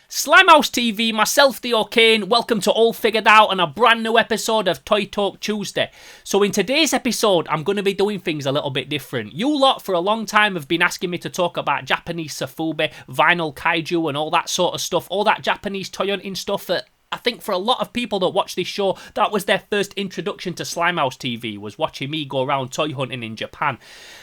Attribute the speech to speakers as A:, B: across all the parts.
A: Slimehouse TV, myself Theo Kane, welcome to All Figured Out and a brand new episode of Toy Talk Tuesday. So in today's episode, I'm going to be doing things a little bit different. You lot for a long time have been asking me to talk about Japanese Sofubi, vinyl kaiju and all that sort of stuff, all that Japanese toy hunting stuff that I think for a lot of people that watch this show, that was their first introduction to Slimehouse TV, was watching me go around toy hunting in Japan.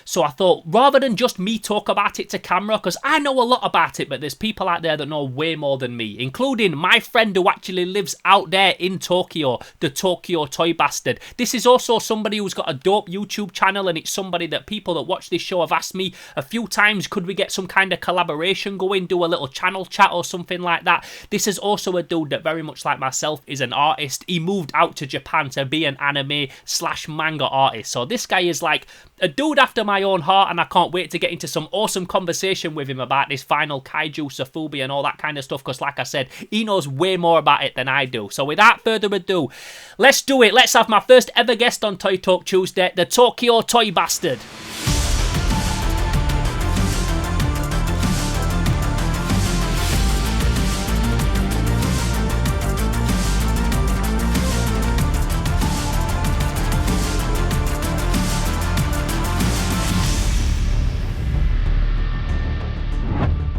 A: So I thought, rather than just me talk about it to camera, because I know a lot about it, but there's people out there that know way more than me, including my friend who actually lives out there in Tokyo, the Tokyo Toy Bastard. This is also somebody who's got a dope YouTube channel, and it's somebody that people that watch this show have asked me a few times, could we get some kind of collaboration going, do a little channel chat or something like that. This is also a dude that very much like myself is an artist. He moved out to Japan to be an anime / manga artist. So this guy is like a dude after my own heart, and I can't wait to get into some awesome conversation with him about this final kaiju, Sofubi and all that kind of stuff, because like I said, he knows way more about it than I do. So without further ado, let's do it. Let's have my first ever guest on Toy Talk Tuesday, the Tokyo Toy Bastard.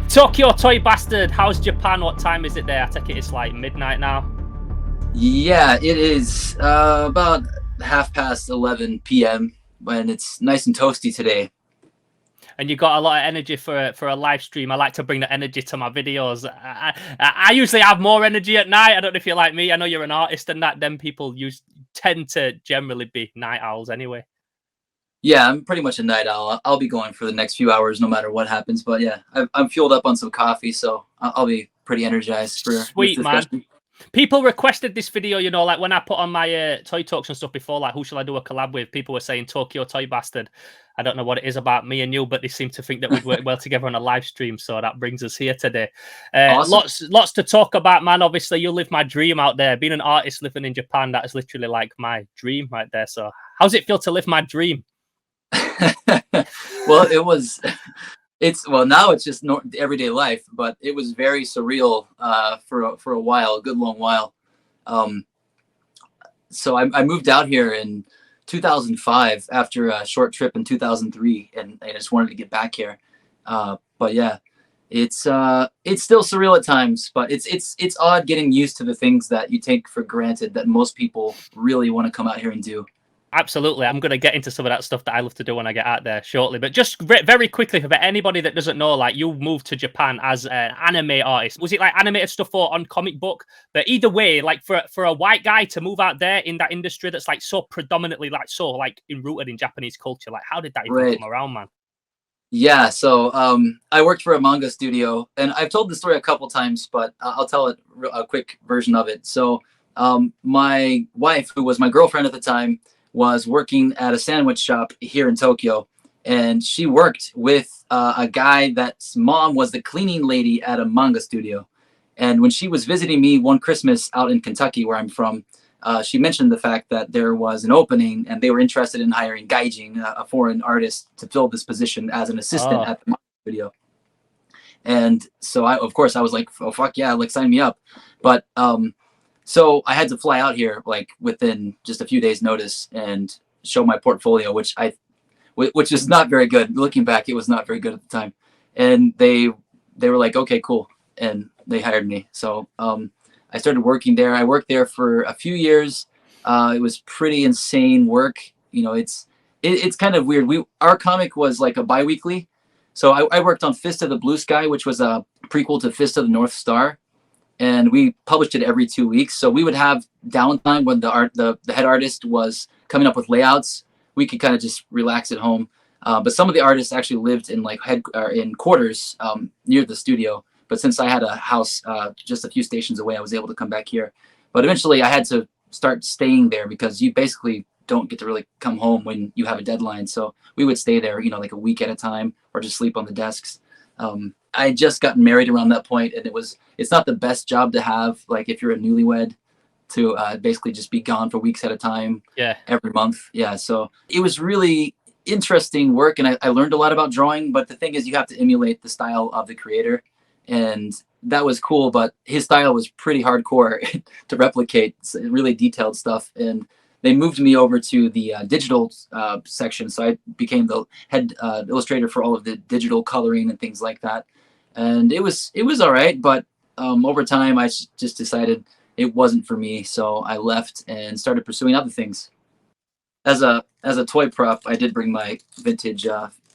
A: Tokyo Toy Bastard, how's Japan? What time is it there? I take it it's like midnight now.
B: Yeah, it is about 11:30 p.m. when it's nice and toasty today.
A: And you got a lot of energy for a live stream. I like to bring the energy to my videos. I usually have more energy at night. I don't know if you're like me. I know you're an artist and that. Then people tend to generally be night owls anyway.
B: Yeah, I'm pretty much a night owl. I'll be going for the next few hours no matter what happens. But yeah, I'm fueled up on some coffee, so I'll be pretty energized for
A: Sweet, man. People requested this video, you know, like when I put on my Toy Talks and stuff before, like who shall I do a collab with? People were saying Tokyo Toy Bastard. I don't know what it is about me and you, but they seem to think that we'd work well together on a live stream. So that brings us here today. Awesome. Lots to talk about, man. Obviously, you live my dream out there. Being an artist living in Japan, that is literally like my dream right there. So how's it feel to live my dream?
B: Well, now it's just everyday life, but it was very surreal for a while, a good long while. So I moved out here in 2005 after a short trip in 2003, and I just wanted to get back here. But yeah, it's still surreal at times, but it's odd getting used to the things that you take for granted that most people really want to come out here and do.
A: Absolutely. I'm going to get into some of that stuff that I love to do when I get out there shortly. But just very quickly, for anybody that doesn't know, like you moved to Japan as an anime artist. Was it like animated stuff or on comic book? But either way, like for a white guy to move out there in that industry that's like so predominantly like enrooted in Japanese culture, like how did that even come around, man?
B: Yeah, so I worked for a manga studio, and I've told the story a couple times, but I'll tell a quick version of it. So my wife, who was my girlfriend at the time, was working at a sandwich shop here in Tokyo, and she worked with a guy that's mom was the cleaning lady at a manga studio. And when she was visiting me one Christmas out in Kentucky, where I'm from, she mentioned the fact that there was an opening and they were interested in hiring gaijin, a foreign artist, to fill this position as an assistant at the manga studio. And so I was like, oh fuck yeah, like sign me up. But so I had to fly out here like within just a few days' notice and show my portfolio, which is not very good. Looking back, it was not very good at the time. And they were like, okay, cool, and they hired me. So I started working there. I worked there for a few years. It was pretty insane work. You know, it's kind of weird. Our comic was like a bi-weekly. So I worked on Fist of the Blue Sky, which was a prequel to Fist of the North Star. And we published it every 2 weeks. So we would have downtime when the head artist was coming up with layouts. We could kind of just relax at home. But some of the artists actually lived in in quarters near the studio. But since I had a house just a few stations away, I was able to come back here. But eventually I had to start staying there because you basically don't get to really come home when you have a deadline. So we would stay there, like a week at a time, or just sleep on the desks. I had just gotten married around that point, and it's not the best job to have, like if you're a newlywed, to basically just be gone for weeks at a time.
A: Yeah.
B: Every month. Yeah. So it was really interesting work, and I learned a lot about drawing, but the thing is you have to emulate the style of the creator. and that was cool. But his style was pretty hardcore to replicate, really detailed stuff. And they moved me over to the digital section, so I became the head illustrator for all of the digital coloring and things like that. And it was all right, but over time I just decided it wasn't for me, so I left and started pursuing other things. As a toy prop, I did bring my vintage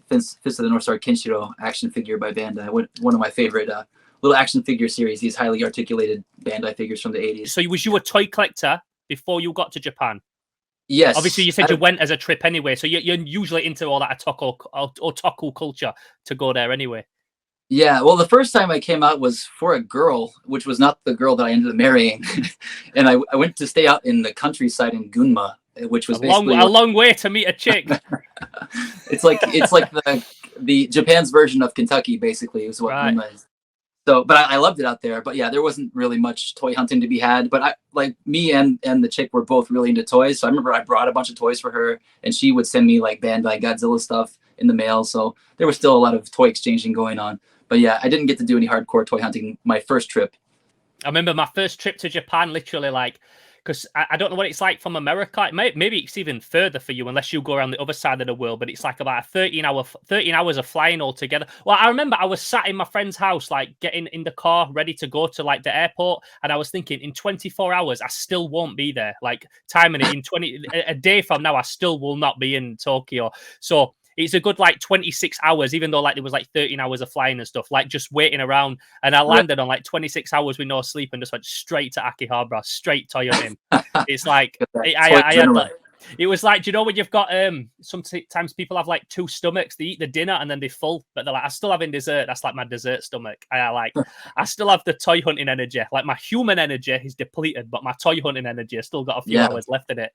B: Fist of the North Star Kenshiro action figure by Bandai. One of my favorite little action figure series. These highly articulated Bandai figures from the 80s.
A: So was you a toy collector before you got to Japan?
B: Yes.
A: Obviously, you said you went as a trip anyway, so you're usually into all that otaku culture to go there anyway.
B: Yeah, well, the first time I came out was for a girl, which was not the girl that I ended up marrying. And I went to stay out in the countryside in Gunma, which was basically
A: a long way to meet a chick.
B: It's like the Japan's version of Kentucky, basically, is what Gunma is. So, but I loved it out there. But yeah, there wasn't really much toy hunting to be had. But me and the chick were both really into toys. So I remember I brought a bunch of toys for her, and she would send me like Bandai Godzilla stuff in the mail. So there was still a lot of toy exchanging going on. But yeah, I didn't get to do any hardcore toy hunting my first trip.
A: I remember my first trip to Japan, literally because I don't know what it's like from America. Maybe it's even further for you unless you go around the other side of the world, but it's like about 13 hours of flying altogether. Well, I remember I was sat in my friend's house, like getting in the car, ready to go to like the airport. And I was thinking in 24 hours, I still won't be there. Like timing it in a day from now, I still will not be in Tokyo. So it's a good like 26 hours, even though like there was like 13 hours of flying and stuff, like just waiting around. And I landed on like 26 hours with no sleep and just went straight to Akihabara, straight toy hunting. It's like it was like, do you know when you've got sometimes people have like two stomachs, they eat the dinner and then they full, but they're like, I still having dessert. That's like my dessert stomach. I still have the toy hunting energy. Like my human energy is depleted, but my toy hunting energy has still got a few hours left in it.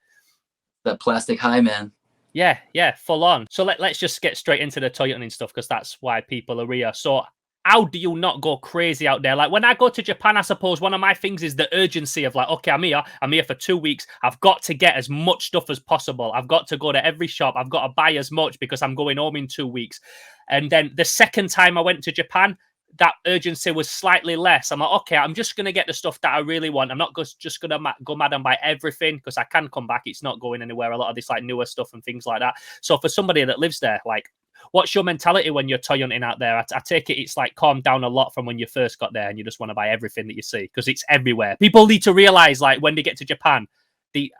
B: That plastic high, man.
A: Yeah, full on. So let's just get straight into the toy hunting stuff, because that's why people are here. So how do you not go crazy out there? Like when I go to Japan, I suppose one of my things is the urgency of like, okay, I'm here for 2 weeks. I've got to get as much stuff as possible. I've got to go to every shop. I've got to buy as much because I'm going home in 2 weeks. And then the second time I went to Japan, that urgency was slightly less. I'm like, okay, I'm just going to get the stuff that I really want. I'm not just going to go mad and buy everything because I can come back. It's not going anywhere. A lot of this like newer stuff and things like that. So for somebody that lives there, like, what's your mentality when you're toy hunting out there? I take it it's like calmed down a lot from when you first got there and you just want to buy everything that you see because it's everywhere. People need to realize like when they get to Japan,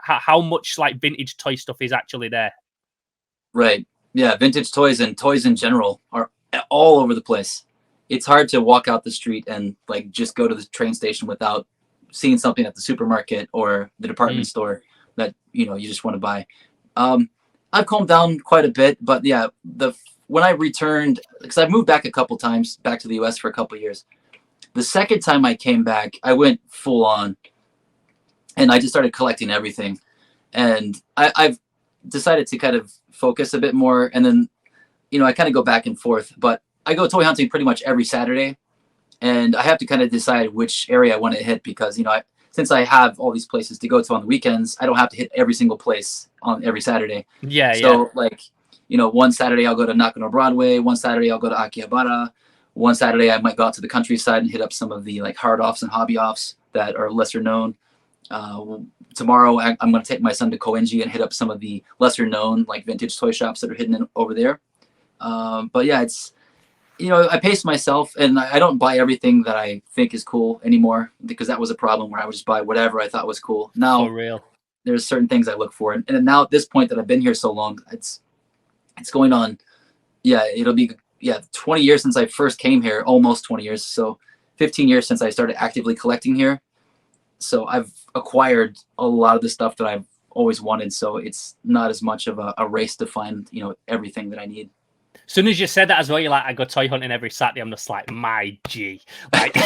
A: how much like vintage toy stuff is actually there.
B: Right. Yeah. Vintage toys and toys in general are all over the place. It's hard to walk out the street and like just go to the train station without seeing something at the supermarket or the department store that you just want to buy. I've calmed down quite a bit, but yeah, when I returned, because I've moved back a couple times back to the US for a couple of years. The second time I came back, I went full on and I just started collecting everything. And I've decided to kind of focus a bit more, and then I kind of go back and forth, but I go toy hunting pretty much every Saturday, and I have to kind of decide which area I want to hit because, since I have all these places to go to on the weekends, I don't have to hit every single place on every Saturday. So like, one Saturday I'll go to Nakano Broadway, one Saturday I'll go to Akihabara, one Saturday I might go out to the countryside and hit up some of the like hard offs and hobby offs that are lesser known. Tomorrow I'm going to take my son to Koenji and hit up some of the lesser known like vintage toy shops that are hidden over there. But yeah, it's, I pace myself and I don't buy everything that I think is cool anymore because that was a problem where I would just buy whatever I thought was cool. Now,
A: for real,
B: there's certain things I look for. And now at this point that I've been here so long, it's going on. Yeah, it'll be 20 years since I first came here, almost 20 years. So 15 years since I started actively collecting here. So I've acquired a lot of the stuff that I've always wanted. So it's not as much of a race to find, everything that I need.
A: As soon as you said that as well, you're like, I go toy hunting every Saturday. I'm just like, my G, like,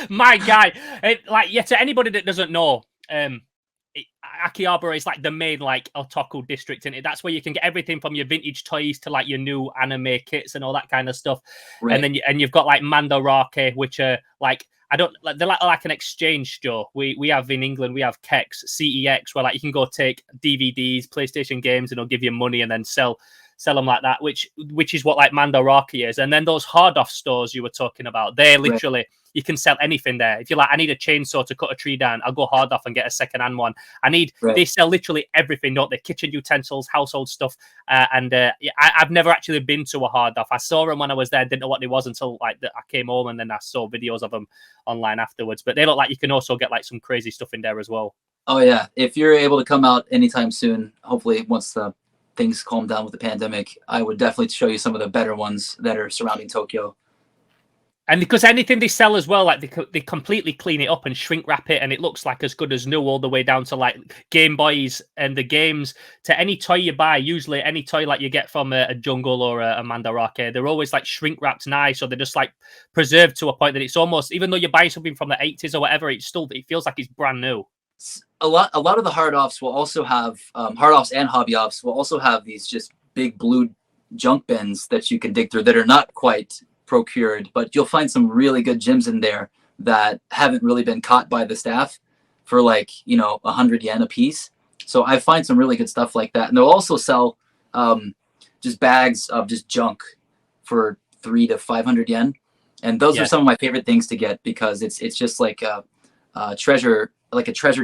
A: my guy. To anybody that doesn't know, Akihabara is like the main like otaku district in it. That's where you can get everything from your vintage toys to like your new anime kits and all that kind of stuff. Right. And then you've got like Mandarake, which are like, they're like an exchange store. We have in England, we have CEX, where like you can go take DVDs, PlayStation games, and they'll give you money and then sell sell them like that, which is what like Mandarake is. And then those hard off stores you were talking about, they're literally you can sell anything there. If you're like, I need a chainsaw to cut a tree down, I'll go hard off and get a second-hand one. They sell literally everything, don't they? Kitchen utensils, household stuff. I've never actually been to a hard off. I saw them when I was there, didn't know what they was until I came home, and then I saw videos of them online afterwards. But they look like you can also get like some crazy stuff in there as well.
B: Oh yeah, if you're able to come out anytime soon, hopefully once the things calm down with the pandemic, I would definitely show you some of the better ones that are surrounding Tokyo.
A: And because anything they sell as well, like they completely clean it up and shrink wrap it, and it looks like as good as new, all the way down to like Game Boys and the games to any toy you buy. Usually, any toy like you get from a Jungle or a Mandarake, they're always like shrink wrapped nice, or they're just like preserved to a point that it's almost, even though you're buying something from the 80s or whatever, it feels like it's brand new.
B: A lot of the hard offs will also have hard offs and hobby offs will also have these just big blue junk bins that you can dig through that are not quite procured, but you'll find some really good gems in there that haven't really been caught by the staff for like 100 yen a piece. So I find some really good stuff like that, and they'll also sell just bags of just junk for 300 to 500 yen, and those are some of my favorite things to get because it's just like a treasure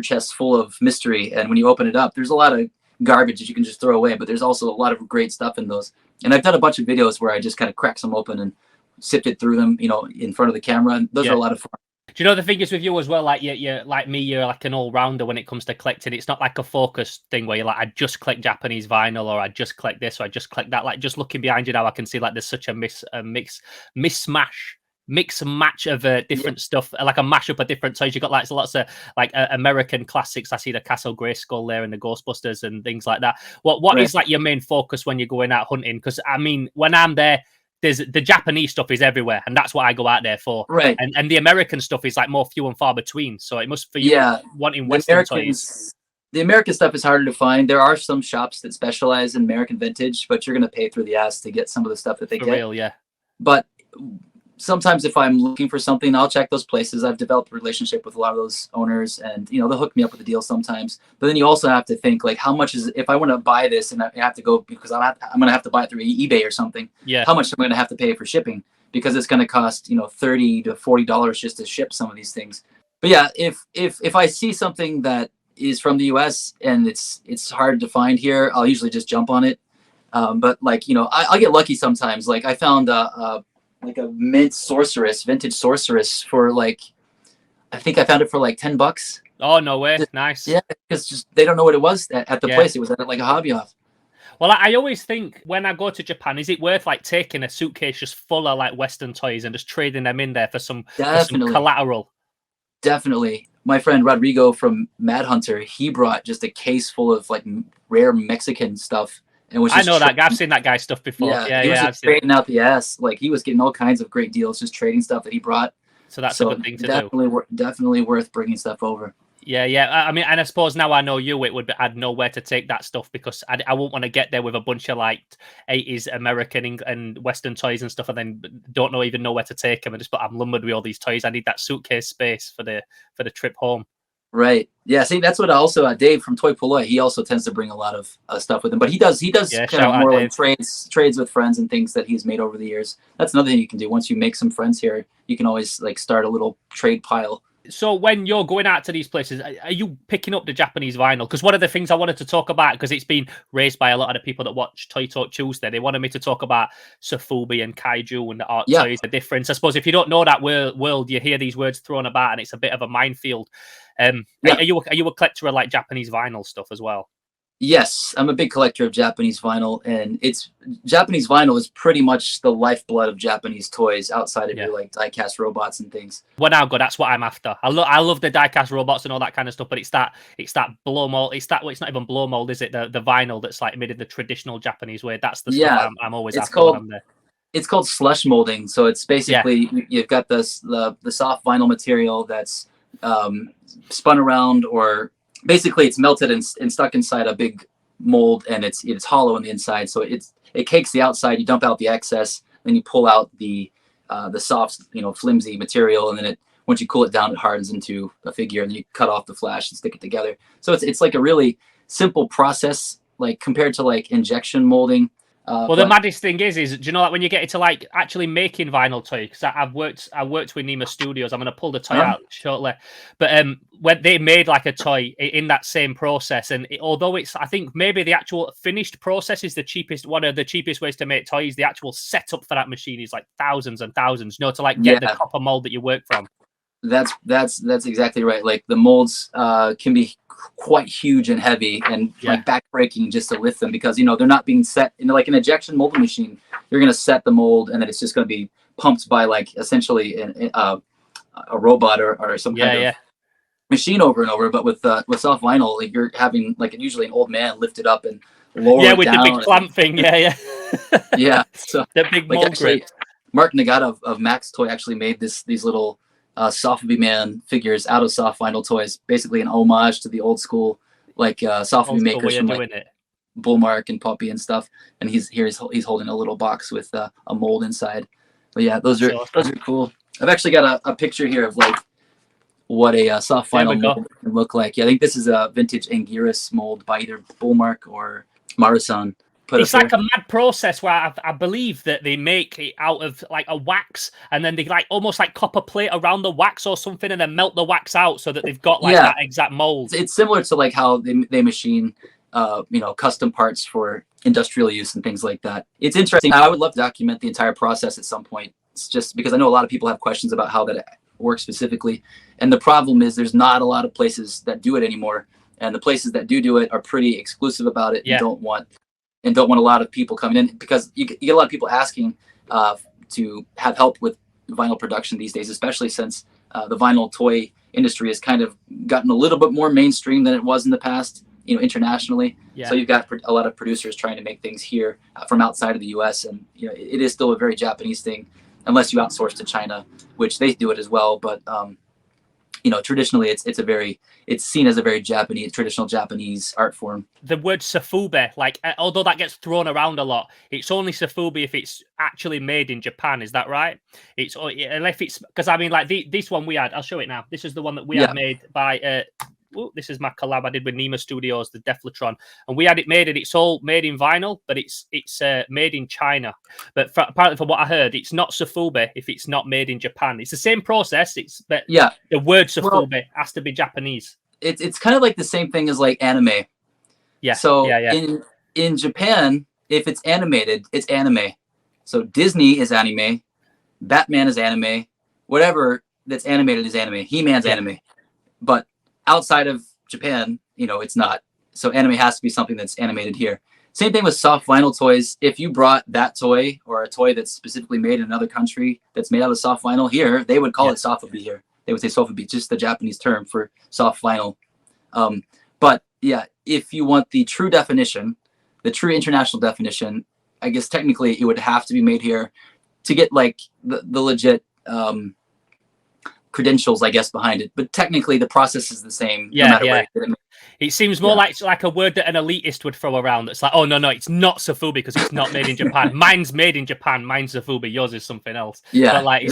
B: chest full of mystery, and when you open it up, there's a lot of garbage that you can just throw away, but there's also a lot of great stuff in those. And I've done a bunch of videos where I just kind of crack some open and sifted through them, in front of the camera. And those are a lot of fun.
A: Do you know the thing is with you as well? Like you're like me, you're like an all-rounder when it comes to collecting. It's not like a focused thing where you're like, I just collect Japanese vinyl, or I just collect this, or I just collect that. Like just looking behind you now, I can see like there's such a mix and match of different stuff, like a mashup of different toys. You got like lots of like American classics. I see the Castle Grayskull there and the Ghostbusters and things like that. What is like your main focus when you're going out hunting? Because I mean, when I'm there, there's the Japanese stuff is everywhere, and that's what I go out there for.
B: Right.
A: And the American stuff is like more few and far between. So it must for you wanting Western toys.
B: The American stuff is harder to find. There are some shops that specialize in American vintage, but you're going to pay through the ass to get some of the stuff that they get.
A: Real, yeah.
B: But sometimes if I'm looking for something, I'll check those places. I've developed a relationship with a lot of those owners, and they'll hook me up with a deal sometimes. But then you also have to think like, how much is, if I want to buy this and I have to go, because I'm going to have to buy it through eBay or something. Yeah. How much am I going to have to pay for shipping? Because it's going to cost $30 to $40 just to ship some of these things. But yeah, if I see something that is from the US and it's hard to find here, I'll usually just jump on it. But like I'll get lucky sometimes. Like I found like a vintage sorceress for like, I think I found it for like $10.
A: Oh, no way. Nice.
B: Yeah, because just they don't know what it was at the place. It was at like a hobby off.
A: Well, I always think when I go to Japan, is it worth like taking a suitcase just full of like Western toys and just trading them in there for some collateral? Definitely.
B: My friend Rodrigo from Mad Hunter, he brought just a case full of like rare Mexican stuff.
A: I know that guy. I've seen that guy's stuff before.
B: He was just trading out the ass. Like he was getting all kinds of great deals, just trading stuff that he brought.
A: So that's a good thing to do.
B: Definitely worth bringing stuff over.
A: Yeah. I mean, and I suppose now I know you, I'd know where to take that stuff because I won't want to get there with a bunch of like 80s American and Western toys and stuff, and then don't even know where to take them. I'm lumbered with all these toys. I need that suitcase space for the trip home.
B: Right. Yeah. See, that's what also Dave from Toy Polloi, he also tends to bring a lot of stuff with him, but he does kind of more like trades with friends and things that he's made over the years. That's another thing you can do. Once you make some friends here, you can always like start a little trade pile.
A: So when you're going out to these places, are you picking up the Japanese vinyl? Because one of the things I wanted to talk about, because it's been raised by a lot of the people that watch Toy Talk Tuesday, they wanted me to talk about Sofubi and Kaiju and the art toys, the difference. I suppose if you don't know that world, you hear these words thrown about and it's a bit of a minefield. Are you a collector of like Japanese vinyl stuff as well?
B: Yes, I'm a big collector of Japanese vinyl, and Japanese vinyl is pretty much the lifeblood of Japananize toys outside of your like die-cast robots and things.
A: Well, now good, that's what I'm after. I love the die-cast robots and all that kind of stuff, but it's that blow mold. It's not even blow mold, is it? The vinyl that's like made in the traditional Japanese way. That's the stuff I'm always after when I'm there.
B: It's called slush molding. So it's basically you've got the soft vinyl material that's spun around, or basically it's melted and stuck inside a big mold, and it's hollow on the inside. So it cakes the outside. You dump out the excess, then you pull out the soft, flimsy material, and then once you cool it down, it hardens into a figure, and then you cut off the flash and stick it together. So it's like a really simple process, like compared to like injection molding.
A: Well, the maddest thing is do you know, like when you get into like actually making vinyl toy? Because I worked with Nima Studios. I'm going to pull the toy out shortly, but when they made like a toy in that same process, and although it's, I think maybe the actual finished process is the cheapest, one of the cheapest ways to make toys. The actual setup for that machine is like thousands and thousands, you know, to like get the copper mold that you work from.
B: That's exactly right. Like the molds can be quite huge and heavy and like backbreaking just to lift them, because you know they're not being set in like an injection molding machine. You're going to set the mold and then it's just going to be pumped by like essentially a robot or some kind of machine over and over. But with soft vinyl, like you're having like usually an old man lift it up and lower it
A: with
B: down.
A: The big clamp thing.
B: Yeah. So
A: the big mold
B: actually, Mark Nagata of Max Toy actually made these little Sofubi man figures out of soft vinyl toys, basically an homage to the old school like Sofubi makers from like Bullmark and Puppy and stuff. And he's holding a little box with a mold inside. But yeah, those are cool. I've actually got a picture here of like what a soft vinyl mold can look like. Yeah, I think this is a vintage Anguirus mold by either Bullmark or Marusan.
A: It's like a mad process where I believe that they make it out of like a wax, and then they like almost like copper plate around the wax or something, and then melt the wax out so that they've got like that exact mold. It's
B: similar to like how they machine you know, custom parts for industrial use and things like that. It's interesting. I would love to document the entire process at some point. It's just because I know a lot of people have questions about how that works specifically, and the problem is there's not a lot of places that do it anymore, and the places that do it are pretty exclusive about it and don't want a lot of people coming in, because you get a lot of people asking to have help with vinyl production these days, especially since the vinyl toy industry has kind of gotten a little bit more mainstream than it was in the past, you know, internationally. So you've got a lot of producers trying to make things here from outside of the US, and you know, it is still a very Japanese thing, unless you outsource to China, which they do it as well. But you know, traditionally it's seen as a very traditional Japanese art form.
A: The word Sofubi, like, although that gets thrown around a lot, it's only Sofubi if it's actually made in Japan. Is that right? If it's, because I mean, like this one we had, I'll show it now. This is the one that we had made by this is my collab I did with Nima Studios, the Deflatron, and we had it made, and it's all made in vinyl, but it's made in China. But apparently, from what I heard, it's not Sofubi if it's not made in Japan. It's the same process. But the word Sofubi has to be Japanese.
B: It's kind of like the same thing as like anime. So in Japan, if it's animated, it's anime. So Disney is anime, Batman is anime, whatever that's animated is anime. He-Man's anime, but outside of Japan, you know, it's not. So anime has to be something that's animated here. Same thing with soft vinyl toys. If you brought that toy or a toy that's specifically made in another country that's made out of soft vinyl here, they would call it Sofubi here. They would say Sofubi, just the Japanese term for soft vinyl. But yeah, if you want the true definition, the true international definition, I guess technically it would have to be made here to get like the legit credentials, I guess, behind it. But technically the process is the same no matter where you get it.
A: It seems more like a word that an elitist would throw around. That's like, oh no, it's not Sofubi because it's not made in Japan. Mine's made in Japan. Mine's Sofubi. Yours is something else. But like,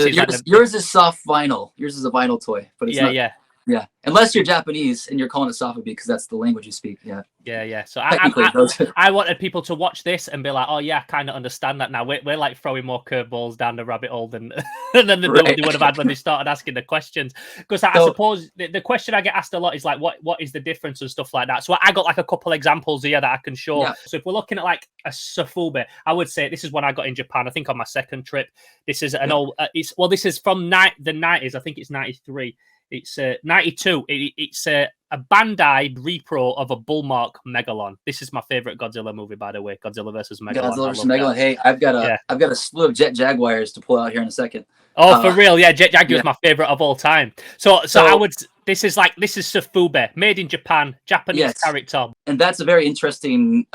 B: yours is soft vinyl. Yours is a vinyl toy, but it's not. Yeah, unless you're Japanese and you're calling it Sofubi because that's the language you speak. So
A: I wanted people to watch this and be like, oh yeah, I kind of understand that now. We're like throwing more curveballs down the rabbit hole than they would have had when they started asking the questions. Because I suppose the question I get asked a lot is like, what is the difference and stuff like that. So I got like a couple examples here that I can show. So if we're looking at like a Sofubi, I would say this is one I got in Japan. I think on my second trip. This is an old. This is from the 90s. I think it's 93. It's 92. It's a Bandai repro of a bullmark Megalon. This is my favorite Godzilla movie, by the way. Godzilla versus Megalon.
B: Godzilla versus Megalon. Hey, I've got a slew of Jet Jaguars to pull out here in a second.
A: Oh, for real? Yeah, Jet Jaguar is my favorite of all time. So I would. This is Sofubi, made in Japan, Japanese character.
B: And that's a very interesting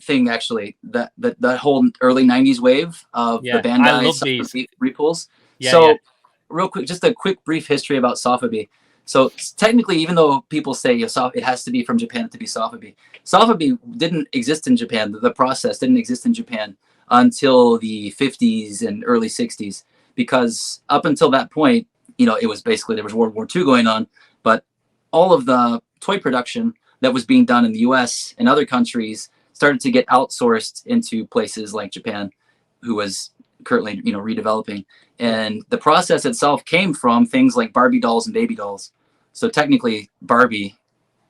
B: thing, actually. That whole early '90s wave of the Bandai
A: I love these
B: repulls.
A: Yeah.
B: Real quick, just a quick brief history about Sofubi. So technically, even though people say it has to be from Japan to be Sofubi, Sofubi didn't exist in Japan. The process didn't exist in Japan until the 50s and early 60s, because up until that point, you know, it was basically, there was World War II going on, but all of the toy production that was being done in the US and other countries started to get outsourced into places like Japan, who was currently, redeveloping. And the process itself came from things like Barbie dolls and baby dolls. So technically, Barbie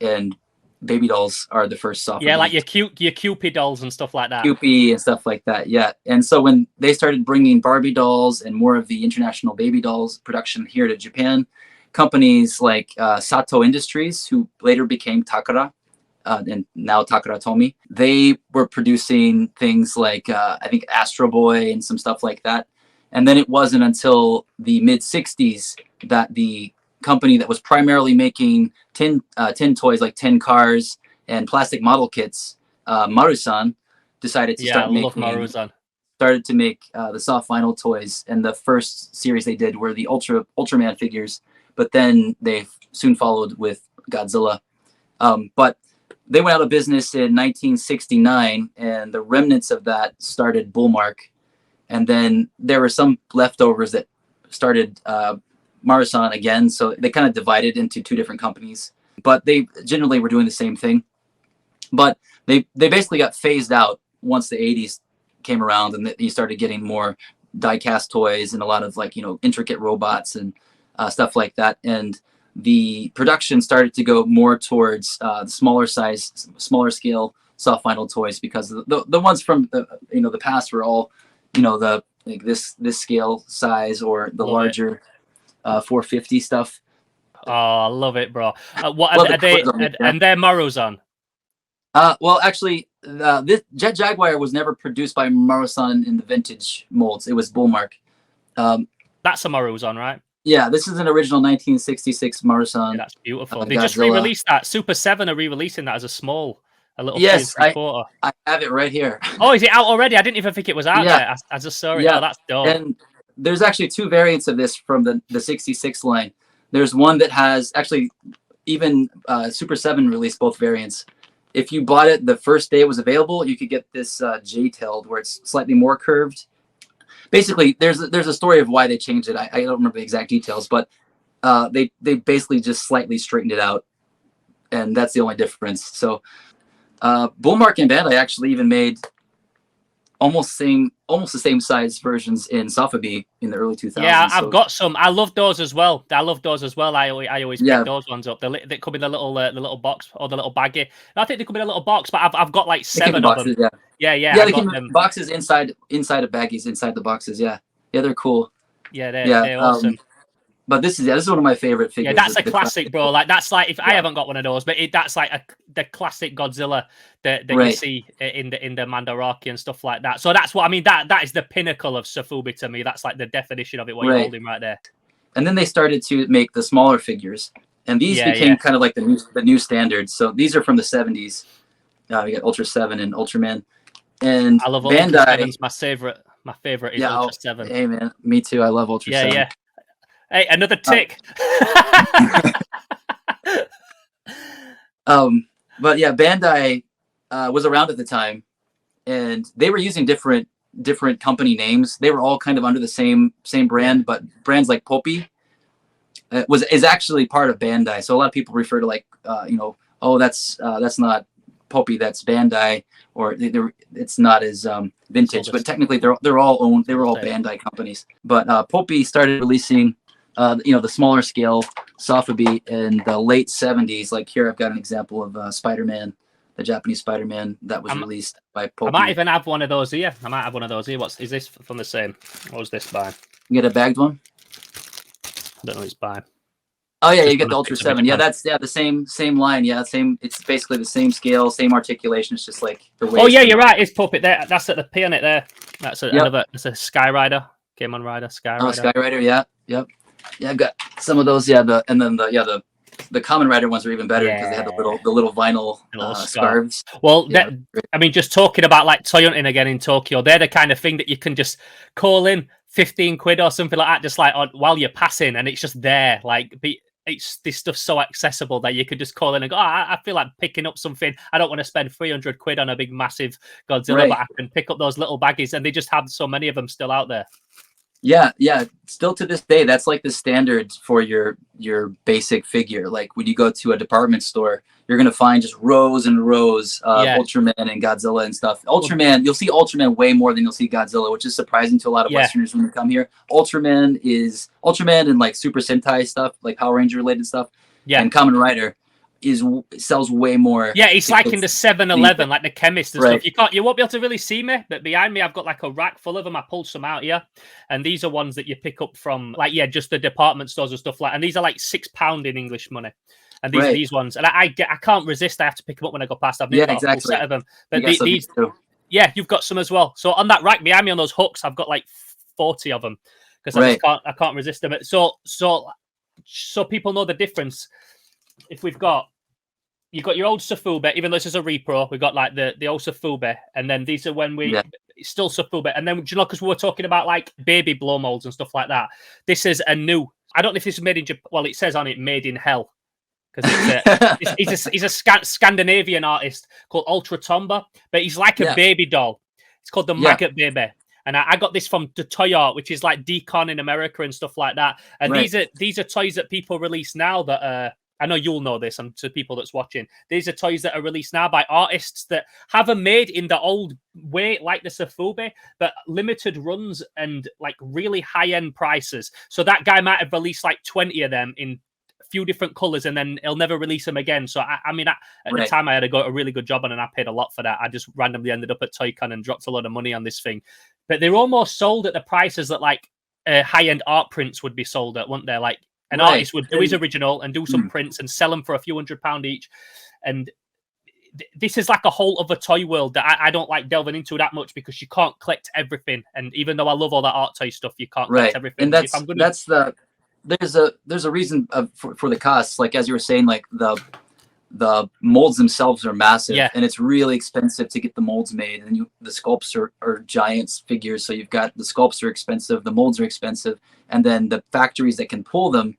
B: and baby dolls are the first soft.
A: Yeah, like your Cupid dolls and stuff like that.
B: Cupid and stuff like that. Yeah. And so when they started bringing Barbie dolls and more of the international baby dolls production here to Japan, companies like Sato Industries, who later became Takara, and now Takara Tomy, they were producing things like I think Astro Boy and some stuff like that. And then it wasn't until the mid 60s that the company that was primarily making tin toys like tin cars and plastic model kits, Marusan, decided to started to make the soft vinyl toys. And the first series they did were the Ultraman figures, but then they soon followed with Godzilla. But they went out of business in 1969, and the remnants of that started Bullmark. And then there were some leftovers that started Marusan again, so they kind of divided into two different companies, but they generally were doing the same thing. But they basically got phased out once the 80s came around, and you started getting more die-cast toys and a lot of intricate robots and stuff like that. And the production started to go more towards smaller scale soft vinyl toys, because the ones from the past were all this scale size or the larger 450 stuff.
A: Oh, I love it, bro. What are they? And they're Marusan.
B: Well, actually, this Jet Jaguar was never produced by Marusan in the vintage molds. It was Bullmark.
A: That's a Marusan, right?
B: Yeah, this is an original 1966 Marusan.
A: Yeah, that's beautiful. They just re-released that. Super 7 are re-releasing that as a little.
B: Yes, I have it right here.
A: Oh, is it out already? I didn't even think it was out there. I just saw it. Yeah, that's dope.
B: And there's actually two variants of this from the 66 line. There's one that has actually even Super 7 released both variants. If you bought it the first day it was available, you could get this J-tailed, where it's slightly more curved. Basically, there's a story of why they changed it. I don't remember the exact details, but they basically just slightly straightened it out, and that's the only difference. So Bullmark and Bandai actually even made almost the same size versions in Sofubi in the early 2000s.
A: Yeah, I've got some. I love those as well. I always pick those ones up. They come in the little box or the little baggie. I think they come in a little box, but I've got like 7 of them. Yeah.
B: They come in boxes inside of baggies inside the boxes. Yeah, they're cool.
A: Yeah, they're awesome.
B: But this is one of my favorite figures.
A: Yeah, that's a classic, bro. Like that's like if I haven't got one of those, but that's like the classic Godzilla that you see in the Mandarake and stuff like that. So that's what I mean. That is the pinnacle of Sofubi to me. That's like the definition of it. What you're holding right there.
B: And then they started to make the smaller figures, and these became kind of like the new standards. So these are from the 70s. We got Ultra 7 and Ultraman, and
A: I love
B: Bandai.
A: Ultra 7's my favorite is Ultra 7.
B: Hey man, me too. I love Ultra 7.
A: Yeah. Hey, another tick.
B: But yeah, Bandai was around at the time, and they were using different company names. They were all kind of under the same brand, but brands like Poppy is actually part of Bandai. So a lot of people refer to that's not Poppy, that's Bandai, or it's not as vintage. But technically, they're all owned. They were all Bandai companies. But Poppy started releasing the smaller scale Sofubi in the late 70s. Like here, I've got an example of Spider-Man, the Japanese Spider-Man that was released by Poppy.
A: I might even have one of those here. Is this from the same? What was this by?
B: You get a bagged one?
A: I don't know. It's by.
B: Oh yeah, you get the Ultra 7. Yeah, that's the same line. Yeah, same. It's basically the same scale, same articulation. It's just like the way.
A: Oh yeah, you're right. It's Puppet there. That's at the P on it there. That's another. It's a Skyrider. Game on Rider. Skyrider.
B: Oh, Skyrider. Yeah. Yep. Yeah, I've got some of those. Yeah, the Common Rider ones are even better because they have the little vinyl scarves.
A: Well, I mean, just talking about like toy hunting again in Tokyo, they're the kind of thing that you can just call in 15 quid or something like that, just like while you're passing, and it's just there. Like, this stuff's so accessible that you could just call in and go, I feel like picking up something. I don't want to spend 300 quid on a big, massive Godzilla, but I can pick up those little baggies, and they just have so many of them still out there.
B: Yeah, yeah. Still to this day, that's like the standard for your basic figure. Like when you go to a department store, you're gonna find just rows and rows of
A: Yeah.
B: Ultraman and Godzilla and stuff.
A: Well,
B: Ultraman, you'll see Ultraman way more than you'll see Godzilla, which is surprising to a lot of
A: yeah.
B: Westerners when they come here. Ultraman and like Super Sentai stuff, like Power Ranger related stuff,
A: Yeah.
B: and Kamen Rider sells way more.
A: Yeah, it's like in the 7-Eleven,
B: the
A: like the chemist and
B: right.
A: stuff. You won't be able to really see me, but behind me, I've got like a rack full of them. I pulled some out here, and these are ones that you pick up from, like, yeah, just the department stores and stuff like. And these are like £6 in English money, and these are these ones. And I can't resist. I have to pick them up when I go past. I've never got a full set of them, but these, yeah, you've got some as well. So on that rack behind me on those hooks, I've got like 40 of them because I can't resist them. So people know the difference. If you've got your old Sofubi, even though this is a repro, we've got like the old Sofubi, and then these are when it's still Sofubi. And then, do you know, because we were talking about like baby blow molds and stuff like that, this is a new, I don't know if this is made in Japan, well, it says on it, made in hell. Because he's a Scandinavian artist called Ultra Tomba, but he's like a baby doll. It's called the Maggot Baby. And I got this from the Toy Art, which is like Decon in America and stuff like that. And these are toys that people release now that I know you'll know this, and to people that's watching, these are toys that are released now by artists that have them made in the old way, like the Sofubi, but limited runs and like really high-end prices. So that guy might have released like 20 of them in a few different colors, and then he'll never release them again. So at the time, I had a really good job on, and I paid a lot for that. I just randomly ended up at Toy-Con and dropped a lot of money on this thing. But they're almost sold at the prices that like high-end art prints would be sold at, weren't they? Like, an artist would do his original and do some prints and sell them for a few £100 each. And this is like a whole other toy world that I don't like delving into that much, because you can't collect everything. And even though I love all that art toy stuff, you can't collect everything.
B: And there's a reason for the costs. Like, as you were saying, like the molds themselves are massive, and it's really expensive to get the molds made. And the sculpts are giant figures, so you've got the sculpts are expensive, the molds are expensive, and then the factories that can pull them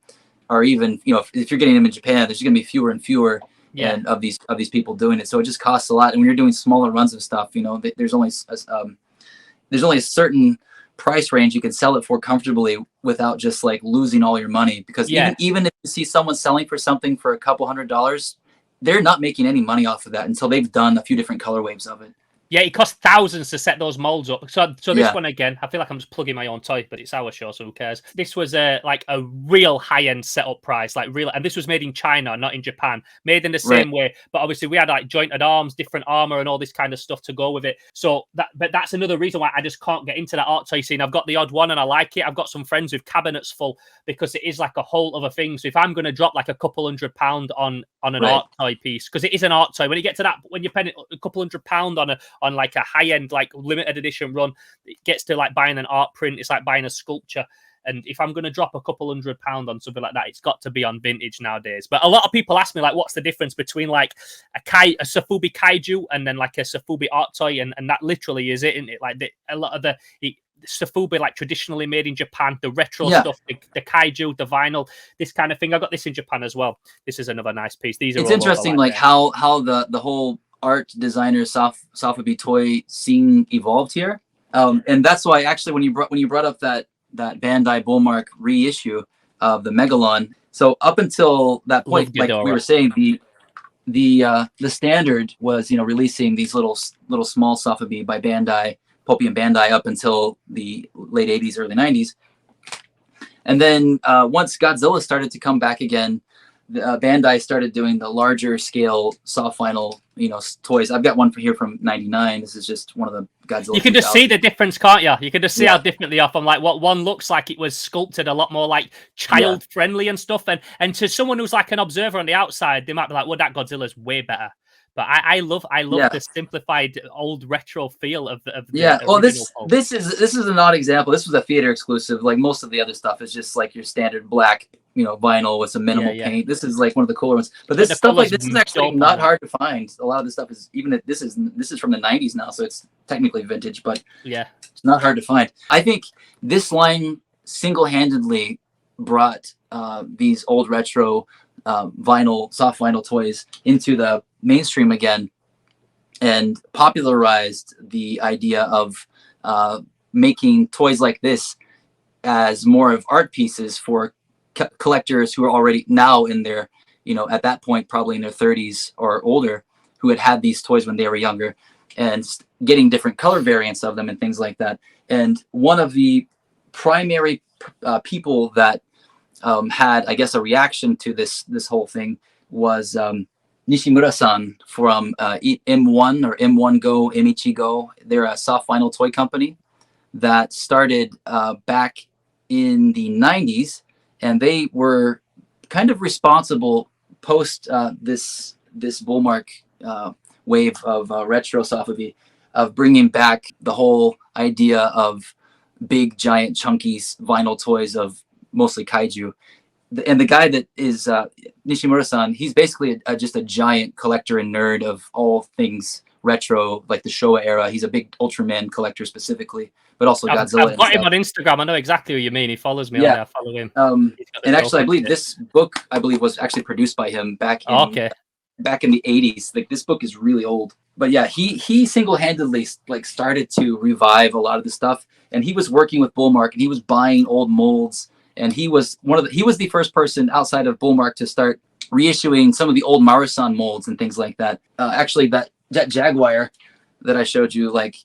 B: are even, you know, if you're getting them in Japan, there's going to be fewer and fewer and of these people doing it. So it just costs a lot. And when you're doing smaller runs of stuff, you know, there's only a certain price range you can sell it for comfortably without just like losing all your money. Because even if you see someone selling for something for a couple $100s, they're not making any money off of that until they've done a few different color waves of it.
A: Yeah, it costs thousands to set those molds up. So this one again, I feel like I'm just plugging my own toy, but it's our show, so who cares? This was like a real high-end setup price, like real, and this was made in China, not in Japan. Made in the same way, but obviously we had like jointed arms, different armor, and all this kind of stuff to go with it. So that's another reason why I just can't get into that art toy scene. I've got the odd one and I like it. I've got some friends with cabinets full, because it is like a whole other thing. So if I'm going to drop like a couple £100 on an art toy piece, because it is an art toy, when you get to that, when you're paying a couple £100 on like a high-end, like limited edition run, it gets to like buying an art print. It's like buying a sculpture. And if I'm going to drop a couple £100 on something like that, it's got to be on vintage nowadays. But a lot of people ask me, like, what's the difference between like a Sofubi kaiju and then like a Sofubi art toy? And that literally is it, isn't it? Like a lot of the Sofubi, like traditionally made in Japan, the retro stuff, the kaiju, the vinyl, this kind of thing. I got this in Japan as well. This is another nice piece. These are. It's
B: interesting, like how the whole art designer Sofubi toy scene evolved here, and that's why actually when you brought up that Bandai Bullmark reissue of the Megalon. So up until that point, like we were saying, the standard was, you know, releasing these little small Sofubi by Bandai, Poppy and Bandai, up until the late 80s, early 90s. And then once Godzilla started to come back again, Bandai started doing the larger scale soft vinyl, you know, toys. I've got one here from '99. This is just one of the Godzilla.
A: You can just see the difference, can't you? You can just see how different they are from like what one looks like. It was sculpted a lot more like child friendly and stuff. And to someone who's like an observer on the outside, they might be like, "Well, that Godzilla's way better." But I love the simplified old retro feel of the
B: well, this is an odd example. This was a theater exclusive. Like most of the other stuff is just like your standard black, you know, vinyl with some minimal paint. This is like one of the cooler ones. But this stuff like this is actually not hard to find. A lot of this stuff is, even this is from the 90s now, so it's technically vintage, but it's not hard to find. I think this line single-handedly brought these old retro soft vinyl toys into the mainstream again, and popularized the idea of making toys like this as more of art pieces for collectors who are already now in their, at that point probably in their 30s or older, who had these toys when they were younger, and getting different color variants of them and things like that. And one of the primary people that had, I guess, a reaction to this whole thing was Nishimura-san from M1 or M1 Go, Emichi Go. They're a soft vinyl toy company that started back in the 90s, and they were kind of responsible post this bullmark wave of retro Sofubi, of bringing back the whole idea of big, giant, chunky vinyl toys of mostly kaiju. And the guy that is Nishimura-san, he's basically just a giant collector and nerd of all things retro, like the Showa era. He's a big Ultraman collector specifically, but also Godzilla.
A: I've got him on Instagram. I know exactly who you mean. He follows me on there. I follow him.
B: And actually, I believe this book, was actually produced by him back in back in the 80s. Like, this book is really old. But yeah, he single-handedly like started to revive a lot of the stuff. And he was working with Bullmark, and he was buying old molds. And he was the first person outside of Bullmark to start reissuing some of the old Marusan molds and things like that. Actually, that Jaguar that I showed you, like,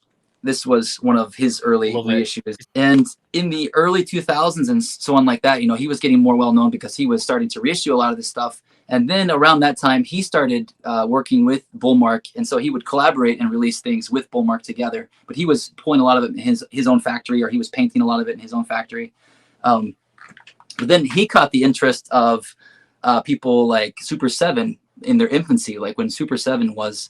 B: this was one of his early reissues. And in the early 2000s and so on like that, he was getting more well-known because he was starting to reissue a lot of this stuff. And then around that time, he started working with Bullmark. And so he would collaborate and release things with Bullmark together. But he was pulling a lot of it in his own factory, or he was painting a lot of it in his own factory. But then he caught the interest of people like Super 7 in their infancy, like when Super 7 was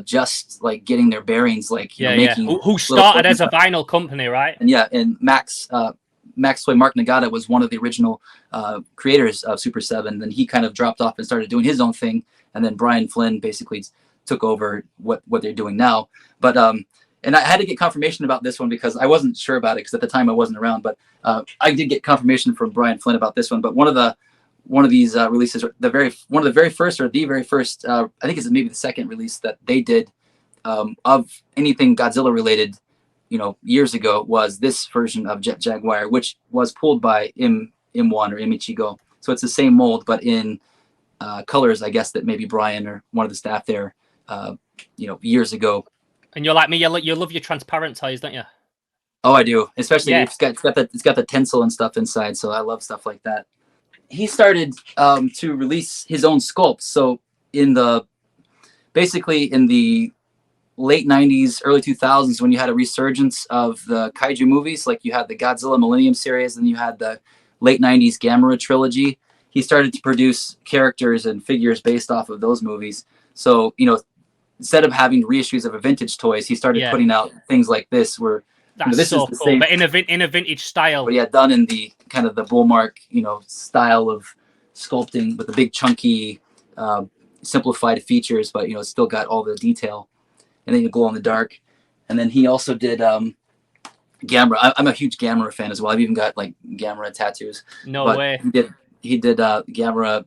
B: just like getting their bearings, like making
A: who started as a vinyl company, right?
B: And Max Toy Mark Nagata was one of the original creators of Super 7. Then he kind of dropped off and started doing his own thing, and then Brian Flynn basically took over what they're doing now. But and I had to get confirmation about this one because I wasn't sure about it, because at the time I wasn't around. But I did get confirmation from Brian Flynn about this one. But one of these releases, one of the very first, I think it's maybe the second release that they did of anything Godzilla related, years ago, was this version of Jet Jaguar, which was pulled by M1 or Emichi-Go. So it's the same mold, but in colors, I guess, that maybe Brian or one of the staff there, years ago.
A: And you're like me, you love your transparent toys, don't you?
B: Oh, I do. Especially it's got the tinsel and stuff inside, so I love stuff like that. He started to release his own sculpts. So basically in the late 90s, early 2000s, when you had a resurgence of the kaiju movies, like you had the Godzilla Millennium series, and you had the late 90s Gamera trilogy, he started to produce characters and figures based off of those movies. So, instead of having reissues of a vintage toys, he started putting out things like this, where this
A: so
B: is the
A: cool,
B: same,
A: but in a vintage style.
B: But done in the kind of the Bullmark, style of sculpting, with the big chunky, simplified features, but it's still got all the detail, and then you glow in the dark. And then he also did Gamera. I'm a huge Gamera fan as well. I've even got like Gamera tattoos.
A: No way.
B: He did Gamera.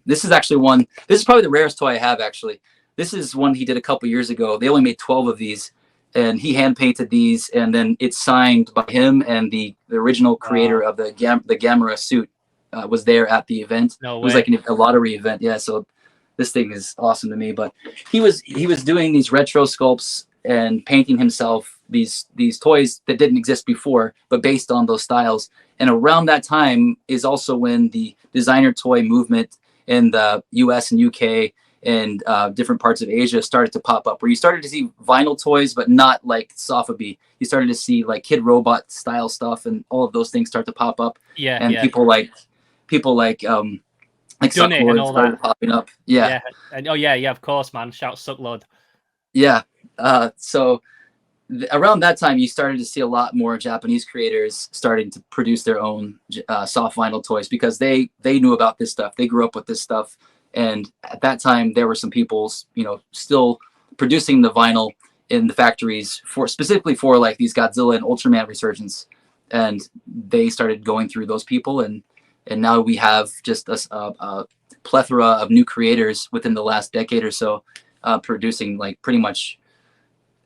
B: This is actually one. This is probably the rarest toy I have, actually. This is one he did a couple years ago. They only made 12 of these, and he hand painted these, and then it's signed by him, and the original creator of the Gamera suit was there at the event.
A: No way.
B: It was like a lottery event. Yeah, so this thing is awesome to me. But he was doing these retro sculpts and painting himself these toys that didn't exist before, but based on those styles. And around that time is also when the designer toy movement in the US and UK and different parts of Asia started to pop up, where you started to see vinyl toys, but not like Sofubi. You started to see like Kid Robot style stuff, and all of those things start to pop up. People like Sucklord started popping up.
A: And of course, man. Shout Sucklord.
B: So around that time, you started to see a lot more Japanese creators starting to produce their own soft vinyl toys, because they knew about this stuff. They grew up with this stuff. And at that time, there were some people, still producing the vinyl in the factories specifically for like these Godzilla and Ultraman resurgence. And they started going through those people. And now we have just a plethora of new creators within the last decade or so, producing like pretty much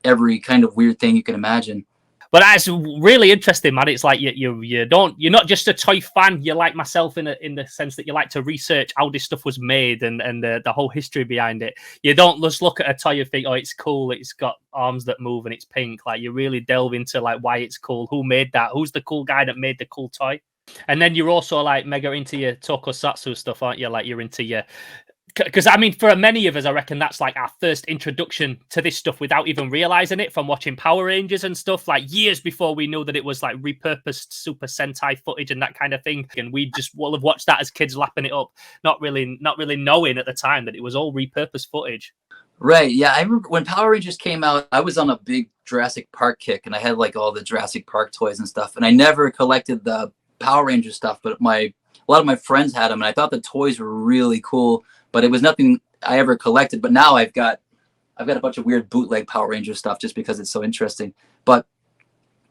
B: every kind of weird thing you can imagine.
A: But that's really interesting, man. It's like you're not just a toy fan. You're like myself in the sense that you like to research how this stuff was made and the whole history behind it. You don't just look at a toy and think, oh, it's cool, it's got arms that move and it's pink. Like you really delve into like why it's cool, who made that, who's the cool guy that made the cool toy. And then you're also like mega into your tokusatsu stuff, aren't you? Like you're into your, because I mean, for many of us, I reckon that's like our first introduction to this stuff without even realizing it, from watching Power Rangers and stuff, like years before we knew that it was like repurposed Super Sentai footage and that kind of thing. And we just will have watched that as kids, lapping it up, not really knowing at the time that it was all repurposed footage.
B: Right. Yeah. I remember when Power Rangers came out, I was on a big Jurassic Park kick, and I had like all the Jurassic Park toys and stuff. And I never collected the Power Ranger stuff, but a lot of my friends had them, and I thought the toys were really cool. But it was nothing I ever collected. But now I've got a bunch of weird bootleg Power Ranger stuff just because it's so interesting. But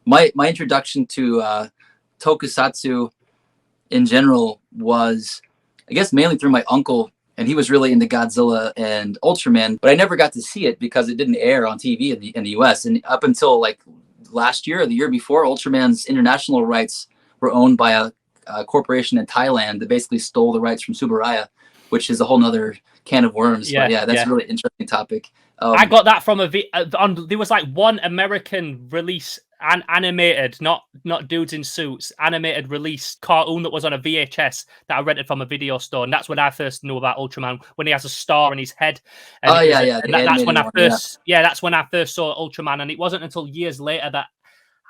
B: my introduction to Tokusatsu in general was, I guess, mainly through my uncle, and he was really into Godzilla and Ultraman. But I never got to see it because it didn't air on TV in the US. And up until like last year or the year before, Ultraman's international rights were owned by a corporation in Thailand that basically stole the rights from Subaraya, which is a whole nother can of worms.
A: Yeah,
B: but yeah, that's a really interesting topic.
A: I got that from there was like one American release, animated, not dudes in suits, animated release cartoon that was on a VHS that I rented from a video store, and that's when I first knew about Ultraman, when he has a star on his head. And that's when that's when I first saw Ultraman, and it wasn't until years later that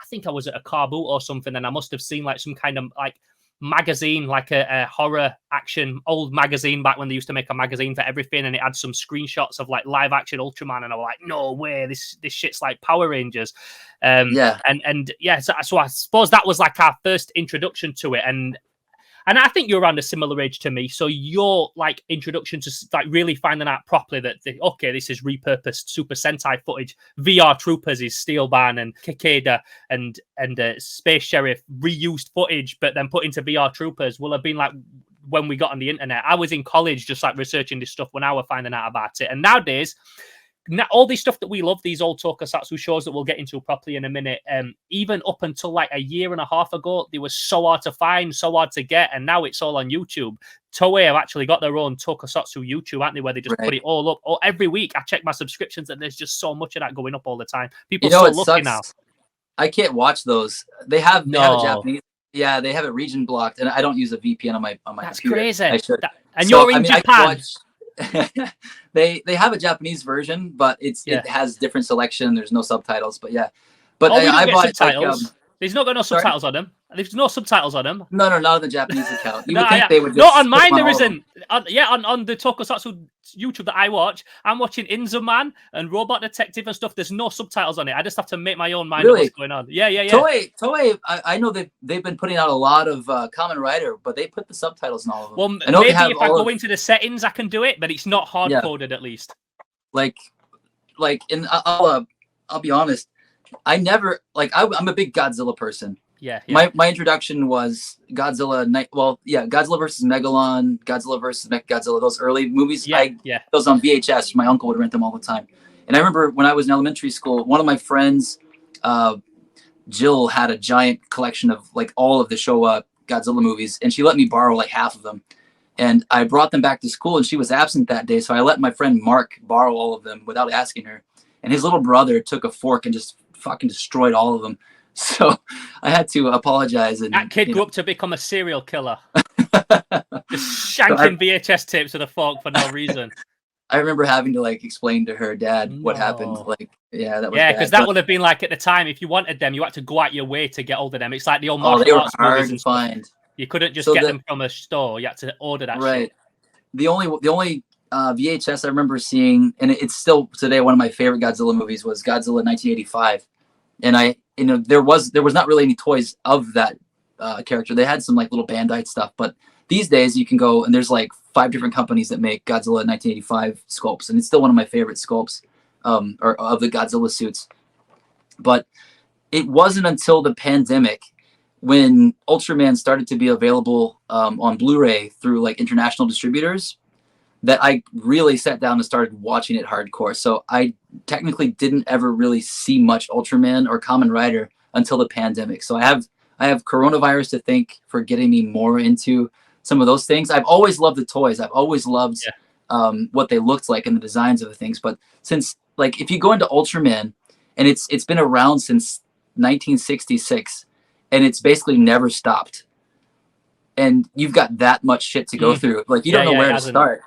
A: I think I was at a car boot or something, and I must have seen like some kind of like magazine, like a horror action old magazine back when they used to make a magazine for everything, and it had some screenshots of like live action Ultraman, and I was like, no way, this shit's like Power Rangers. So I suppose that was like our first introduction to it, and I think you're around a similar age to me, so your like introduction to like really finding out properly that this is repurposed Super Sentai footage. VR Troopers is Steelban and Kikeda and Space Sheriff reused footage, but then put into VR Troopers will have been like when we got on the internet. I was in college just like researching this stuff when I was finding out about it, and nowadays, all this stuff that we love, these old tokusatsu shows that we'll get into properly in a minute, even up until like a year and a half ago, they were so hard to find, so hard to get, and now it's all on YouTube. Toei have actually got their own tokusatsu YouTube, aren't they, where they just put it all up. Or every week I check my subscriptions, and there's just so much of that going up all the time. People are so lucky now.
B: I can't watch those. They have a Japanese. Yeah, they have it region blocked, and I don't use a VPN on my
A: That's
B: computer.
A: Crazy. And you're in Japan.
B: They have a Japanese version, but it has different selection. There's no subtitles, but yeah. But
A: I bought subtitles. There's not got no subtitles on them. There's no subtitles on them.
B: No, not on the Japanese account. You would think they would.
A: Not on mine. There isn't. On the Tokusatsu YouTube that I watch, I'm watching Inzoman and Robot Detective and stuff. There's no subtitles on it. I just have to make my own mind of what's going on. Yeah.
B: Toei. I know they've been putting out a lot of Kamen Rider, but they put the subtitles in all of them.
A: Well, maybe if I go into the settings, I can do it, but it's not hard coded at least.
B: I'll be honest. I'm a big Godzilla person.
A: Yeah.
B: My introduction was Godzilla. Godzilla versus Megalon, Godzilla versus Mechagodzilla. Those early movies. Those on VHS. My uncle would rent them all the time. And I remember when I was in elementary school, one of my friends, Jill, had a giant collection of like all of the Showa Godzilla movies, and she let me borrow like half of them. And I brought them back to school, and she was absent that day, so I let my friend Mark borrow all of them without asking her. And his little brother took a fork and just fucking destroyed all of them. So I had to apologize. And
A: that kid grew up to become a serial killer. Just shanking VHS tapes with a fork for no reason.
B: I remember having to like explain to her dad what happened. Like, that was
A: because that would have been like at the time, if you wanted them, you had to go out your way to get hold of them. It's like the old martial arts movies and find. You couldn't just get them from a store. You had to order that. Right. Shit.
B: The only VHS I remember seeing, and it's still today one of my favorite Godzilla movies, was Godzilla 1985. And there was not really any toys of that character. They had some like little Bandai stuff, but these days you can go and there's like 5 different companies that make Godzilla 1985 sculpts, and it's still one of my favorite sculpts or of the Godzilla suits. But it wasn't until the pandemic when Ultraman started to be available on Blu-ray through like international distributors that I really sat down and started watching it hardcore. So I technically didn't ever really see much Ultraman or Kamen Rider until the pandemic. So I have coronavirus to thank for getting me more into some of those things. I've always loved the toys. I've always loved what they looked like and the designs of the things. But since, like, if you go into Ultraman, and it's been around since 1966, and it's basically never stopped. And you've got that much shit to go through. Like, you don't know where to start.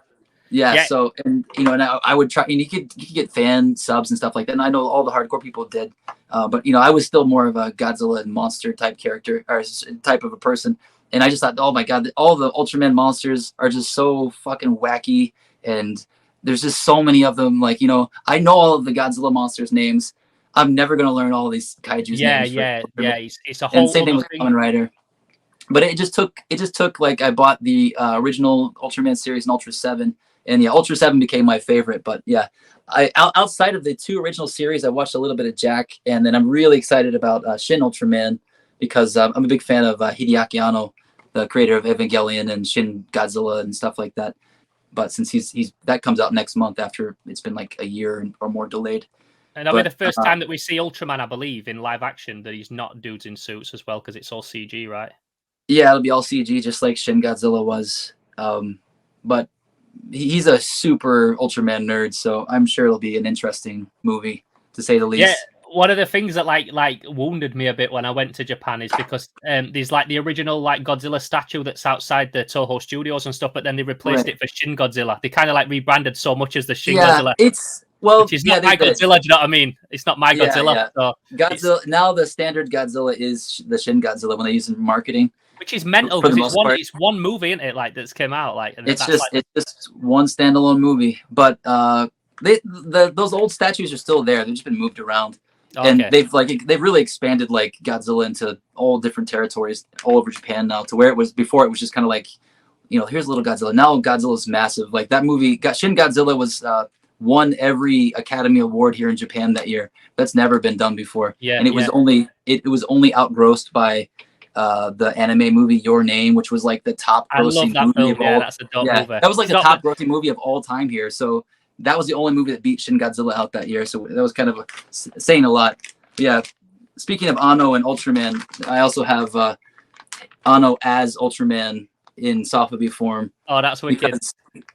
B: Yeah, so, and you know, and I would try, and you could get fan subs and stuff like that. And I know all the hardcore people did, but you know, I was still more of a Godzilla and monster type character, or type of a person. And I just thought, oh my god, all the Ultraman monsters are just so fucking wacky, and there's just so many of them. Like, you know, I know all of the Godzilla monsters' names. I'm never gonna learn all of these kaiju's names.
A: Yeah. It's a whole.
B: And same thing with Kamen Rider. But it just took like, I bought the original Ultraman series in Ultra 7. And yeah, Ultra 7 became my favorite. But yeah, outside of the 2 original series, I watched a little bit of Jack, and then I'm really excited about Shin Ultraman, because I'm a big fan of Hideaki Anno, the creator of Evangelion and Shin Godzilla and stuff like that. But since he's that comes out next month after it's been like a year or more delayed.
A: And that'll be the first time that we see Ultraman, I believe, in live action, that he's not dudes in suits as well, because it's all CG, right?
B: Yeah, it'll be all CG, just like Shin Godzilla was. But he's a super Ultraman nerd, so I'm sure it'll be an interesting movie, to say the least.
A: Yeah, one of the things that like wounded me a bit when I went to Japan is because there's like the original like Godzilla statue that's outside the Toho studios and stuff, but then they replaced it for Shin Godzilla. They kind of like rebranded so much as the Shin Godzilla. Which is not my Godzilla, do you know what I mean? It's not my Godzilla.
B: Yeah. So Godzilla, now the standard Godzilla is the Shin Godzilla when they use it in marketing.
A: Which is mental, because it's one movie, isn't it? Like, that's came out. Like, and
B: it's just one standalone movie. But those old statues are still there. They've just been moved around. And they've really expanded like Godzilla into all different territories all over Japan now, to where it was before. It was just kind of like, you know, here's little Godzilla. Now Godzilla's massive. Like, that movie, Shin Godzilla was won every Academy Award here in Japan that year. That's never been done before. Yeah, and it was only outgrossed by the anime movie Your Name, which was like the top grossing movie of all.
A: That's a dope movie.
B: That was like the top grossing movie of all time here. So that was the only movie that beat Shin Godzilla out that year. So that was kind of saying a lot. Yeah. Speaking of Anno and Ultraman, I also have Anno as Ultraman in Sofubi form.
A: Oh, that's wicked.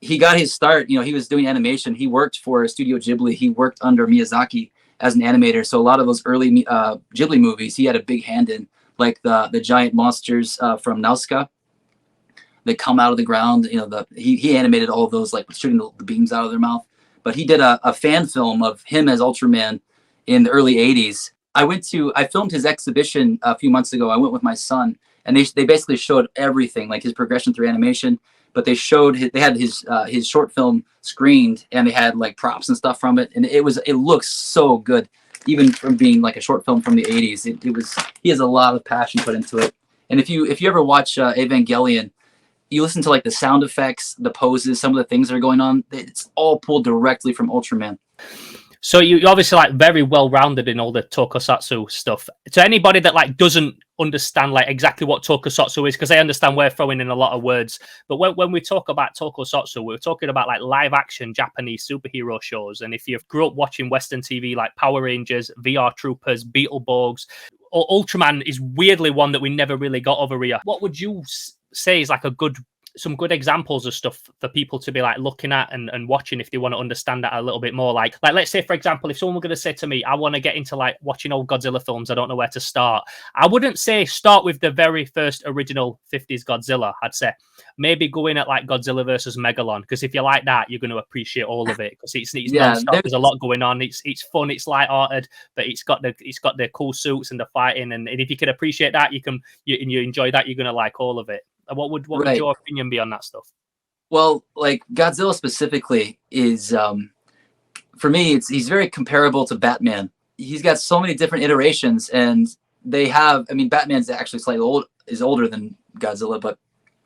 B: He got his start, you know, he was doing animation. He worked for Studio Ghibli. He worked under Miyazaki as an animator. So a lot of those early Ghibli movies, he had a big hand in, like the giant monsters from Nausicaa that come out of the ground. You know, he animated all of those, like shooting the beams out of their mouth. But he did a fan film of him as Ultraman in the early 80s. I filmed his exhibition a few months ago. I went with my son, and they basically showed everything, like his progression through animation. But they had his short film screened, and they had like props and stuff from it, and it looks so good, even from being like a short film from the 80s. He has a lot of passion put into it. And if you ever watch Evangelion, you listen to like the sound effects, the poses, some of the things that are going on. It's all pulled directly from Ultraman.
A: So you're obviously like very well rounded in all the tokusatsu stuff. To anybody that like doesn't understand like exactly what tokusatsu is, because I understand we're throwing in a lot of words, but when we talk about tokusatsu, we're talking about like live action Japanese superhero shows. And if you've grew up watching Western TV like Power Rangers, VR Troopers, Beetleborgs, or Ultraman is weirdly one that we never really got over here. What would you say is like some good examples of stuff for people to be like looking at and watching if they want to understand that a little bit more? Like let's say, for example, if someone were going to say to me, I want to get into like watching old Godzilla films, I don't know where to start. I wouldn't say start with the very first original 50s Godzilla. I'd say maybe go in at like Godzilla versus Megalon, because if you like that, you're going to appreciate all of it, because it's non-stop. There's a lot going on. It's fun, it's light-hearted, but it's got the cool suits and the fighting, and if you can appreciate that, you enjoy that, you're going to like all of it. What would your opinion be on that stuff?
B: Well, like Godzilla specifically is, for me, he's very comparable to Batman. He's got so many different iterations, and Batman's actually slightly older than Godzilla, but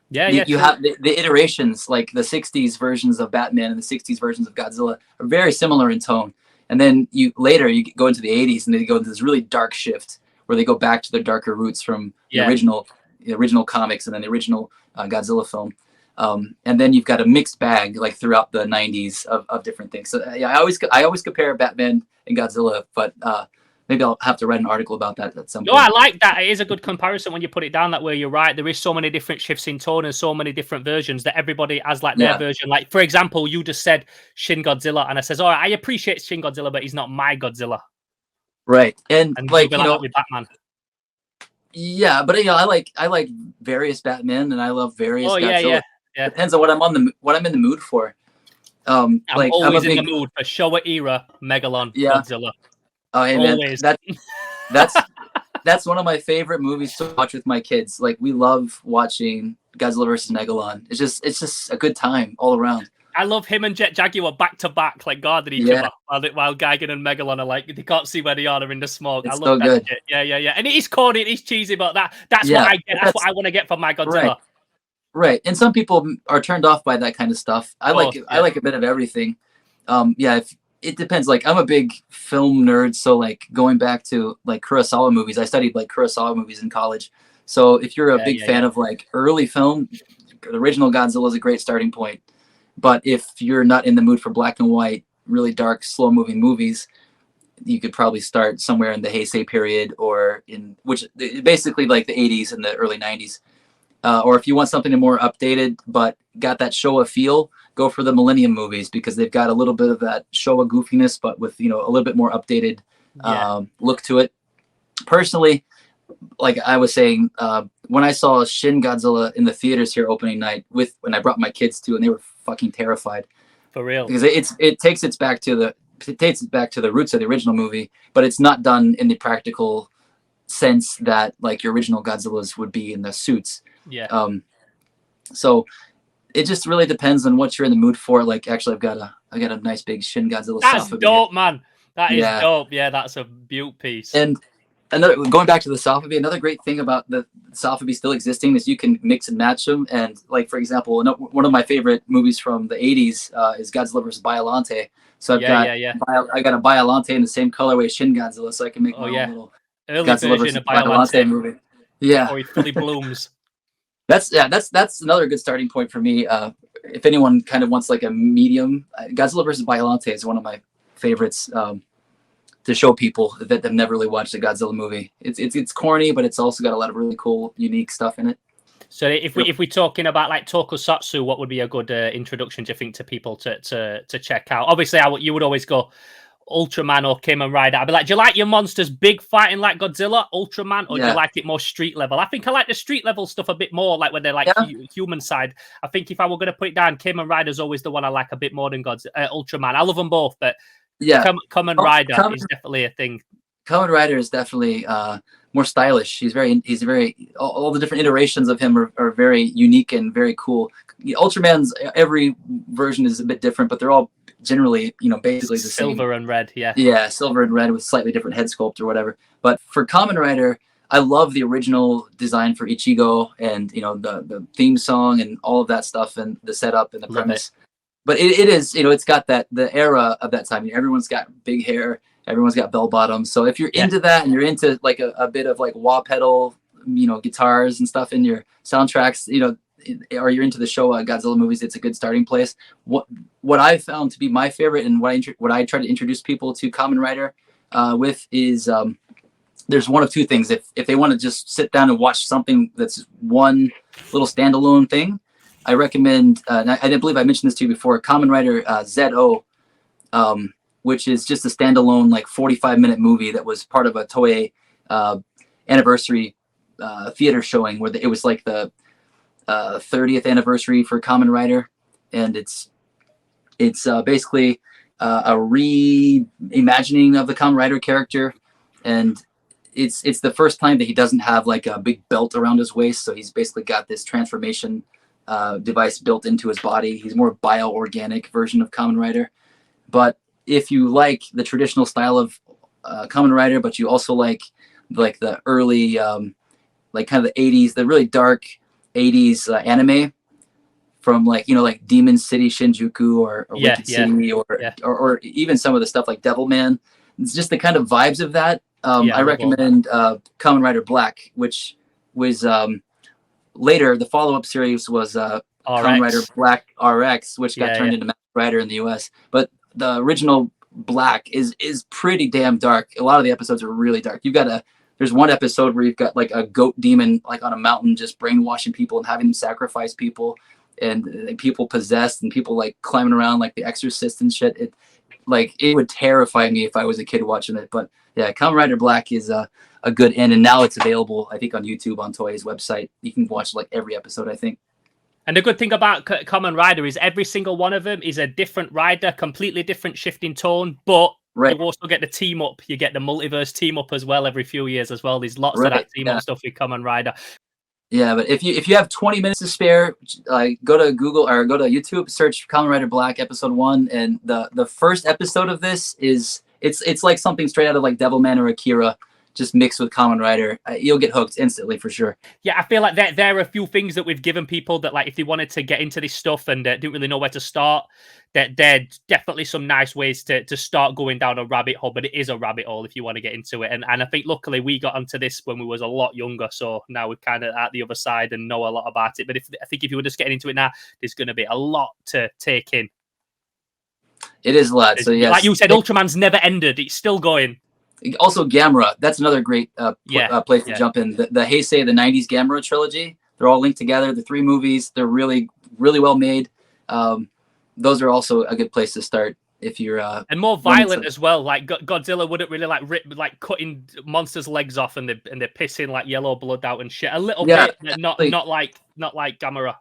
B: you have the iterations, like the 60s versions of Batman and the 60s versions of Godzilla are very similar in tone. And then you go into the 80s, and they go into this really dark shift where they go back to their darker roots from the original comics and then the original Godzilla film. And then you've got a mixed bag like throughout the 90s of different things. So yeah, I always compare Batman and Godzilla, but maybe I'll have to write an article about that at some
A: No,
B: point.
A: I like that. It is a good comparison when you put it down that way. You're right. There is so many different shifts in tone and so many different versions that everybody has like their version. Like, for example, you just said Shin Godzilla, and I says, all right, I appreciate Shin Godzilla, but he's not my Godzilla.
B: Right. And like,
A: you'll be like that with Batman.
B: Yeah, but I like various Batman, and I love various Godzilla.
A: Yeah.
B: Depends on what I'm in the mood for.
A: I'm
B: like
A: always in the mood for Showa era Megalon Godzilla.
B: Oh, hey,
A: always.
B: Man, that's one of my favorite movies to watch with my kids. Like, we love watching Godzilla versus Megalon. It's just a good time all around.
A: I love him and Jet Jaguar back to back, like guarding each other, while Gigan and Megalon are like, they can't see where they are, they're in the smoke.
B: It's
A: I love
B: that
A: good.
B: Shit.
A: Yeah. And it is corny, it is cheesy, but that's what I get. That's what I want to get from my Godzilla.
B: Right. And some people are turned off by that kind of stuff. I like a bit of everything. If it depends. Like, I'm a big film nerd, so like going back to like Kurosawa movies, I studied like Kurosawa movies in college. So if you're a big fan of like early film, the original Godzilla is a great starting point. But if you're not in the mood for black and white, really dark, slow moving movies, you could probably start somewhere in the Heisei period, or in which basically like the 80s and the early 90s. Or if you want something more updated but got that Showa feel, go for the Millennium movies, because they've got a little bit of that Showa goofiness, but with, a little bit more updated look to it. Personally, like I was saying, when I saw Shin Godzilla in the theaters here opening night, when I brought my kids to, and they were fucking terrified.
A: For real.
B: Because it takes it back to the roots of the original movie, but it's not done in the practical sense that like your original Godzillas would be in the suits.
A: Yeah.
B: So it just really depends on what you're in the mood for. Like, actually, I got a nice big Shin Godzilla.
A: That's dope, man. That is dope. Yeah, that's a beaut piece.
B: And going back to the Sofubi, another great thing about the Sofubi still existing is you can mix and match them. And like, for example, one of my favorite movies from the 80s is Godzilla vs. Biollante. So I got a Biollante in the same colorway as Shin Godzilla, so I can make my own little
A: early
B: Godzilla
A: version of Biollante
B: movie. Yeah,
A: before he fully blooms.
B: That's another good starting point for me. If anyone kind of wants like a medium, Godzilla vs. Biollante is one of my favorites. To show people that they've never really watched a Godzilla movie. It's corny, but it's also got a lot of really cool, unique stuff in it.
A: So if we're talking about like Tokusatsu, what would be a good introduction, do you think, to people to check out? Obviously, you would always go Ultraman or Kamen Rider. I'd be like, do you like your monsters big fighting like Godzilla, Ultraman, or do you like it more street level? I think I like the street level stuff a bit more, like when they're like human side. I think if I were going to put it down, Kamen Rider's always the one I like a bit more than Ultraman. I love them both, but Kamen Rider is definitely a thing.
B: Kamen Rider is definitely more stylish. He's very all the different iterations of him are very unique and very cool. Ultraman's every version is a bit different, but they're all generally, basically the same.
A: Silver and red,
B: silver and red with slightly different head sculpt or whatever. But for Kamen Rider, I love the original design for Ichigo, and the theme song and all of that stuff, and the setup and the premise. But it is, it's got the era of that time. Everyone's got big hair, everyone's got bell bottoms. So if you're into that and you're into like a bit of like wah pedal, guitars and stuff in your soundtracks, or you're into the Showa Godzilla movies, it's a good starting place. What I found to be my favorite, and what I try to introduce people to Kamen Rider with is there's one of two things. If they want to just sit down and watch something that's one little standalone thing, I recommend, and I believe I mentioned this to you before, Kamen Rider ZO, which is just a standalone like 45-minute movie that was part of a Toei anniversary theater showing, where it was like the 30th anniversary for Kamen Rider, and it's basically a reimagining of the Kamen Rider character, and it's the first time that he doesn't have like a big belt around his waist, so he's basically got this transformation device built into his body. He's more bio-organic version of Kamen Rider. But if you like the traditional style of Kamen Rider, but you also like the early like kind of the 80s, the really dark 80s anime from like Demon City Shinjuku or Wicked City or even some of the stuff like Devilman, it's just the kind of vibes of that. I recommend Kamen Rider Black, which was later, the follow-up series was Kamen Rider Black RX, which got turned into Master Rider in the US. But the original Black is pretty damn dark. A lot of the episodes are really dark. There's one episode where you've got like a goat demon like on a mountain just brainwashing people and having them sacrifice people, and people possessed and people like climbing around like the Exorcist and shit. It would terrify me if I was a kid watching it. But yeah, Kamen Rider Black is a good end, and now it's available, I think, on YouTube on Toei's website. You can watch like every episode, I think.
A: And the good thing about Kamen Rider is every single one of them is a different rider, completely different shifting tone, but you also get the team up. You get the multiverse team up as well every few years as well. There's lots of that team up stuff with Kamen Rider.
B: Yeah, but if you have 20 minutes to spare, go to Google or go to YouTube, search Kamen Rider Black episode 1, and the first episode of this it's like something straight out of like Devilman or Akira, just mixed with Kamen Rider. You'll get hooked instantly for sure.
A: Yeah, I feel like there are a few things that we've given people that, like, if they wanted to get into this stuff and didn't really know where to start, that there's definitely some nice ways to start going down a rabbit hole. But it is a rabbit hole if you want to get into it. And I think luckily we got onto this when we was a lot younger, so now we're kind of at the other side and know a lot about it. But I think if you were just getting into it now, there's going to be a lot to take in.
B: It is a lot. So yes,
A: like you said, Ultraman's never ended; it's still going.
B: Also, Gamera. That's another great place to jump in. The Heisei, the 90s Gamera trilogy. They're all linked together. The 3 movies. They're really, really well made. Those are also a good place to start if you're
A: and more violent as well. Like Godzilla wouldn't really like cutting monsters' legs off and they're pissing like yellow blood out and shit. A little bit, not like Gamera.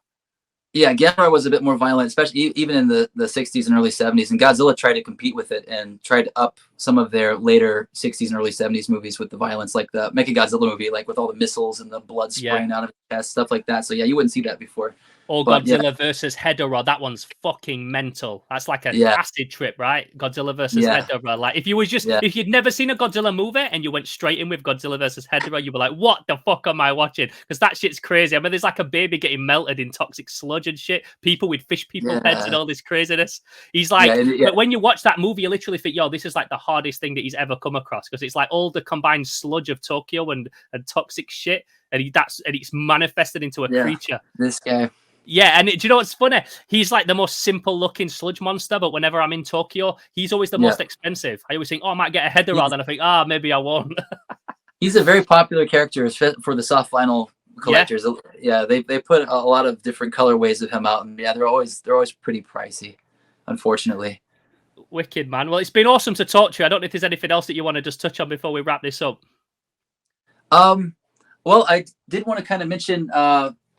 B: Yeah, Gamera was a bit more violent, especially even in the 60s and early 70s. And Godzilla tried to compete with it and tried to up some of their later 60s and early 70s movies with the violence, like the Mechagodzilla movie, like with all the missiles and the blood spraying out of his chest, stuff like that. So yeah, you wouldn't see that before.
A: Or Godzilla versus Hedorah. That one's fucking mental. That's like a acid trip, right? Godzilla versus Hedorah. Like if you'd never seen a Godzilla movie and you went straight in with Godzilla versus Hedorah, you'd be like, what the fuck am I watching? Because that shit's crazy. I mean, there's like a baby getting melted in toxic sludge and shit. People with fish people heads and all this craziness. He's like, but when you watch that movie, you literally think, yo, this is like the hardest thing that he's ever come across, because it's like all the combined sludge of Tokyo and toxic shit, and it's manifested into a creature.
B: This guy.
A: Yeah, and do you know what's funny? He's like the most simple-looking sludge monster, but whenever I'm in Tokyo, he's always the most expensive. I always think, oh, I might get a Hedorah, and I think, maybe I won't. He's
B: a very popular character for the soft vinyl collectors. Yeah, they put a lot of different colorways of him out, and they're always pretty pricey, unfortunately.
A: Wicked, man. Well, it's been awesome to talk to you. I don't know if there's anything else that you want to just touch on before we wrap this up.
B: Well, I did want to kind of mention,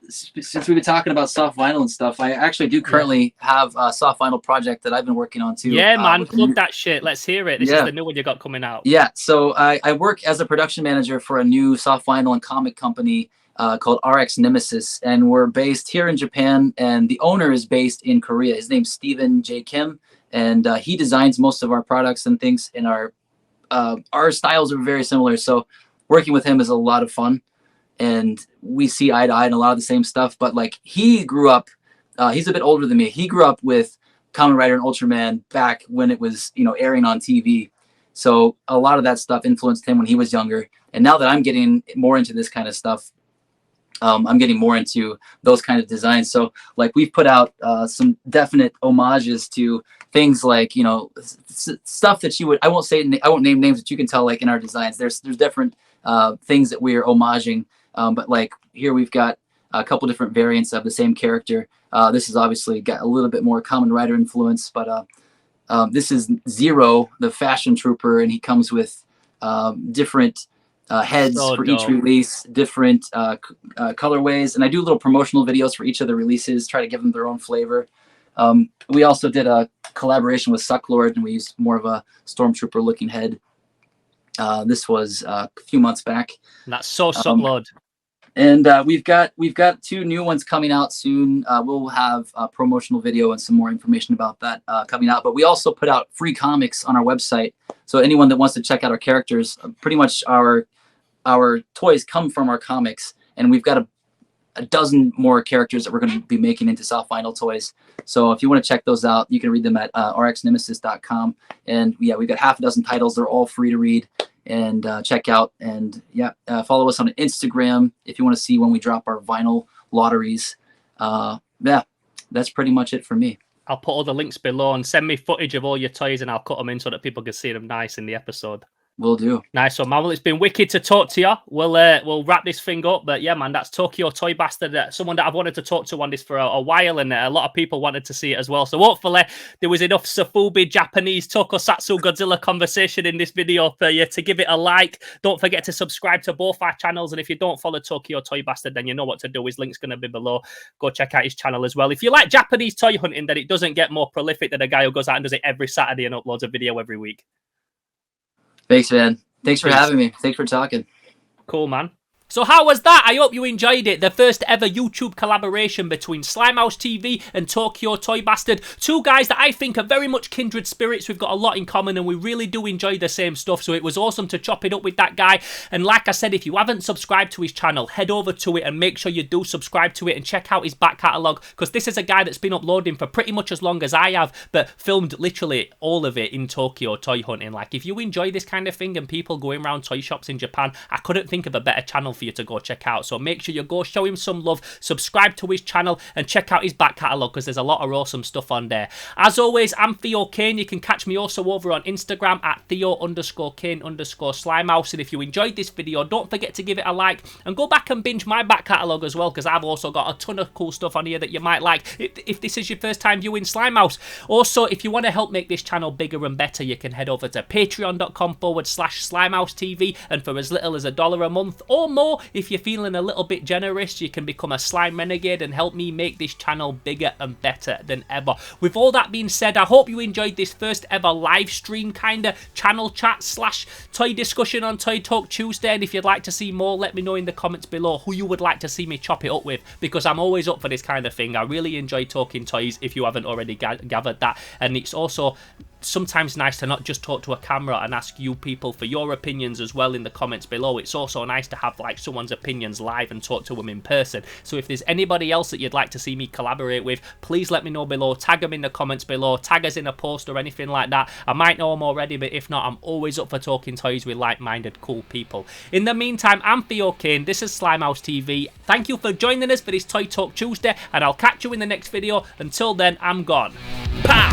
B: since we've been talking about soft vinyl and stuff, I actually do currently have a soft vinyl project that I've been working on too.
A: Yeah, man, plug that shit. Let's hear it. This is the new one you got coming out.
B: Yeah, so I work as a production manager for a new soft vinyl and comic company called RX-Nemesis, and we're based here in Japan, and the owner is based in Korea. His name's Stephen J. Kim, and he designs most of our products and things, and our styles are very similar, so working with him is a lot of fun. And we see eye to eye in a lot of the same stuff. But like he grew up, he's a bit older than me. He grew up with Kamen Rider and Ultraman back when it was, airing on TV. So a lot of that stuff influenced him when he was younger. And now that I'm getting more into this kind of stuff, I'm getting more into those kind of designs. So like we've put out some definite homages to things like, stuff that I won't name names, but you can tell like in our designs, there's different things that we are homaging. But like here we've got a couple different variants of the same character. This has obviously got a little bit more Kamen Rider influence, but this is Zero, the fashion trooper, and he comes with different heads for each release, different colorways. And I do little promotional videos for each of the releases, try to give them their own flavor. We also did a collaboration with Sucklord, and we used more of a stormtrooper looking head. This was a few months back.
A: That's so Sucklord.
B: And we've got 2 new ones coming out soon. We'll have a promotional video and some more information about that coming out. But we also put out free comics on our website. So anyone that wants to check out our characters, pretty much our toys come from our comics. And we've got a dozen more characters that we're going to be making into soft vinyl toys. So if you want to check those out, you can read them at rxnemesis.com. And yeah, we've got half a dozen titles. They're all free to read and check out. And follow us on Instagram if you want to see when we drop our vinyl lotteries. That's pretty much it for me.
A: I'll put all the links below, and send me footage of all your toys and I'll cut them in so that people can see them nice in the episode.
B: Will do.
A: Nice one, man. Well, it's been wicked to talk to you. We'll wrap this thing up. But yeah, man, that's Tokyo Toy Bastard. Someone that I've wanted to talk to on this for a while, and a lot of people wanted to see it as well. So hopefully there was enough Sofubi, Japanese, Tokusatsu, Godzilla conversation in this video for you to give it a like. Don't forget to subscribe to both our channels. And if you don't follow Tokyo Toy Bastard, then you know what to do. His link's going to be below. Go check out his channel as well. If you like Japanese toy hunting, then it doesn't get more prolific than a guy who goes out and does it every Saturday and uploads a video every week.
B: Thanks, man. Thanks for having me. Thanks for talking.
A: Cool, man. So how was that? I hope you enjoyed it. The first ever YouTube collaboration between Slimehouse TV and Tokyo Toy Bastard. Two guys that I think are very much kindred spirits. We've got a lot in common and we really do enjoy the same stuff. So it was awesome to chop it up with that guy. And like I said, if you haven't subscribed to his channel, head over to it and make sure you do subscribe to it and check out his back catalogue. Because this is a guy that's been uploading for pretty much as long as I have, but filmed literally all of it in Tokyo toy hunting. Like, if you enjoy this kind of thing and people going around toy shops in Japan, I couldn't think of a better channel for you to go check out. So make sure you go show him some love, subscribe to his channel and check out his back catalogue because there's a lot of awesome stuff on there. As always, I'm Theo Kane. You can catch me also over on Instagram at Theo_Kane_Slimehouse. And if you enjoyed this video, don't forget to give it a like and go back and binge my back catalogue as well, because I've also got a ton of cool stuff on here that you might like if this is your first time viewing Slimehouse. Also, if you want to help make this channel bigger and better, you can head over to patreon.com/SlimehouseTV, and for as little as $1 a month or more, if you're feeling a little bit generous, you can become a slime renegade and help me make this channel bigger and better than ever. With all that being said, I hope you enjoyed this first ever live stream kind of channel chat / toy discussion on Toy Talk Tuesday. And if you'd like to see more, let me know in the comments below who you would like to see me chop it up with, because I'm always up for this kind of thing. I really enjoy talking toys, if you haven't already gathered that. And it's also sometimes nice to not just talk to a camera and ask you people for your opinions as well in the comments below. It's also nice to have like someone's opinions live and talk to them in person. So if there's anybody else that you'd like to see me collaborate with, please let me know below. Tag them in the comments below, tag us in a post or anything like that. I might know them already, but if not, I'm always up for talking toys with like-minded cool people. In the meantime, I'm Theo Kane, this is Slimehouse TV. Thank you for joining us for this Toy Talk Tuesday, and I'll catch you in the next video. Until then, I'm gone. Pow!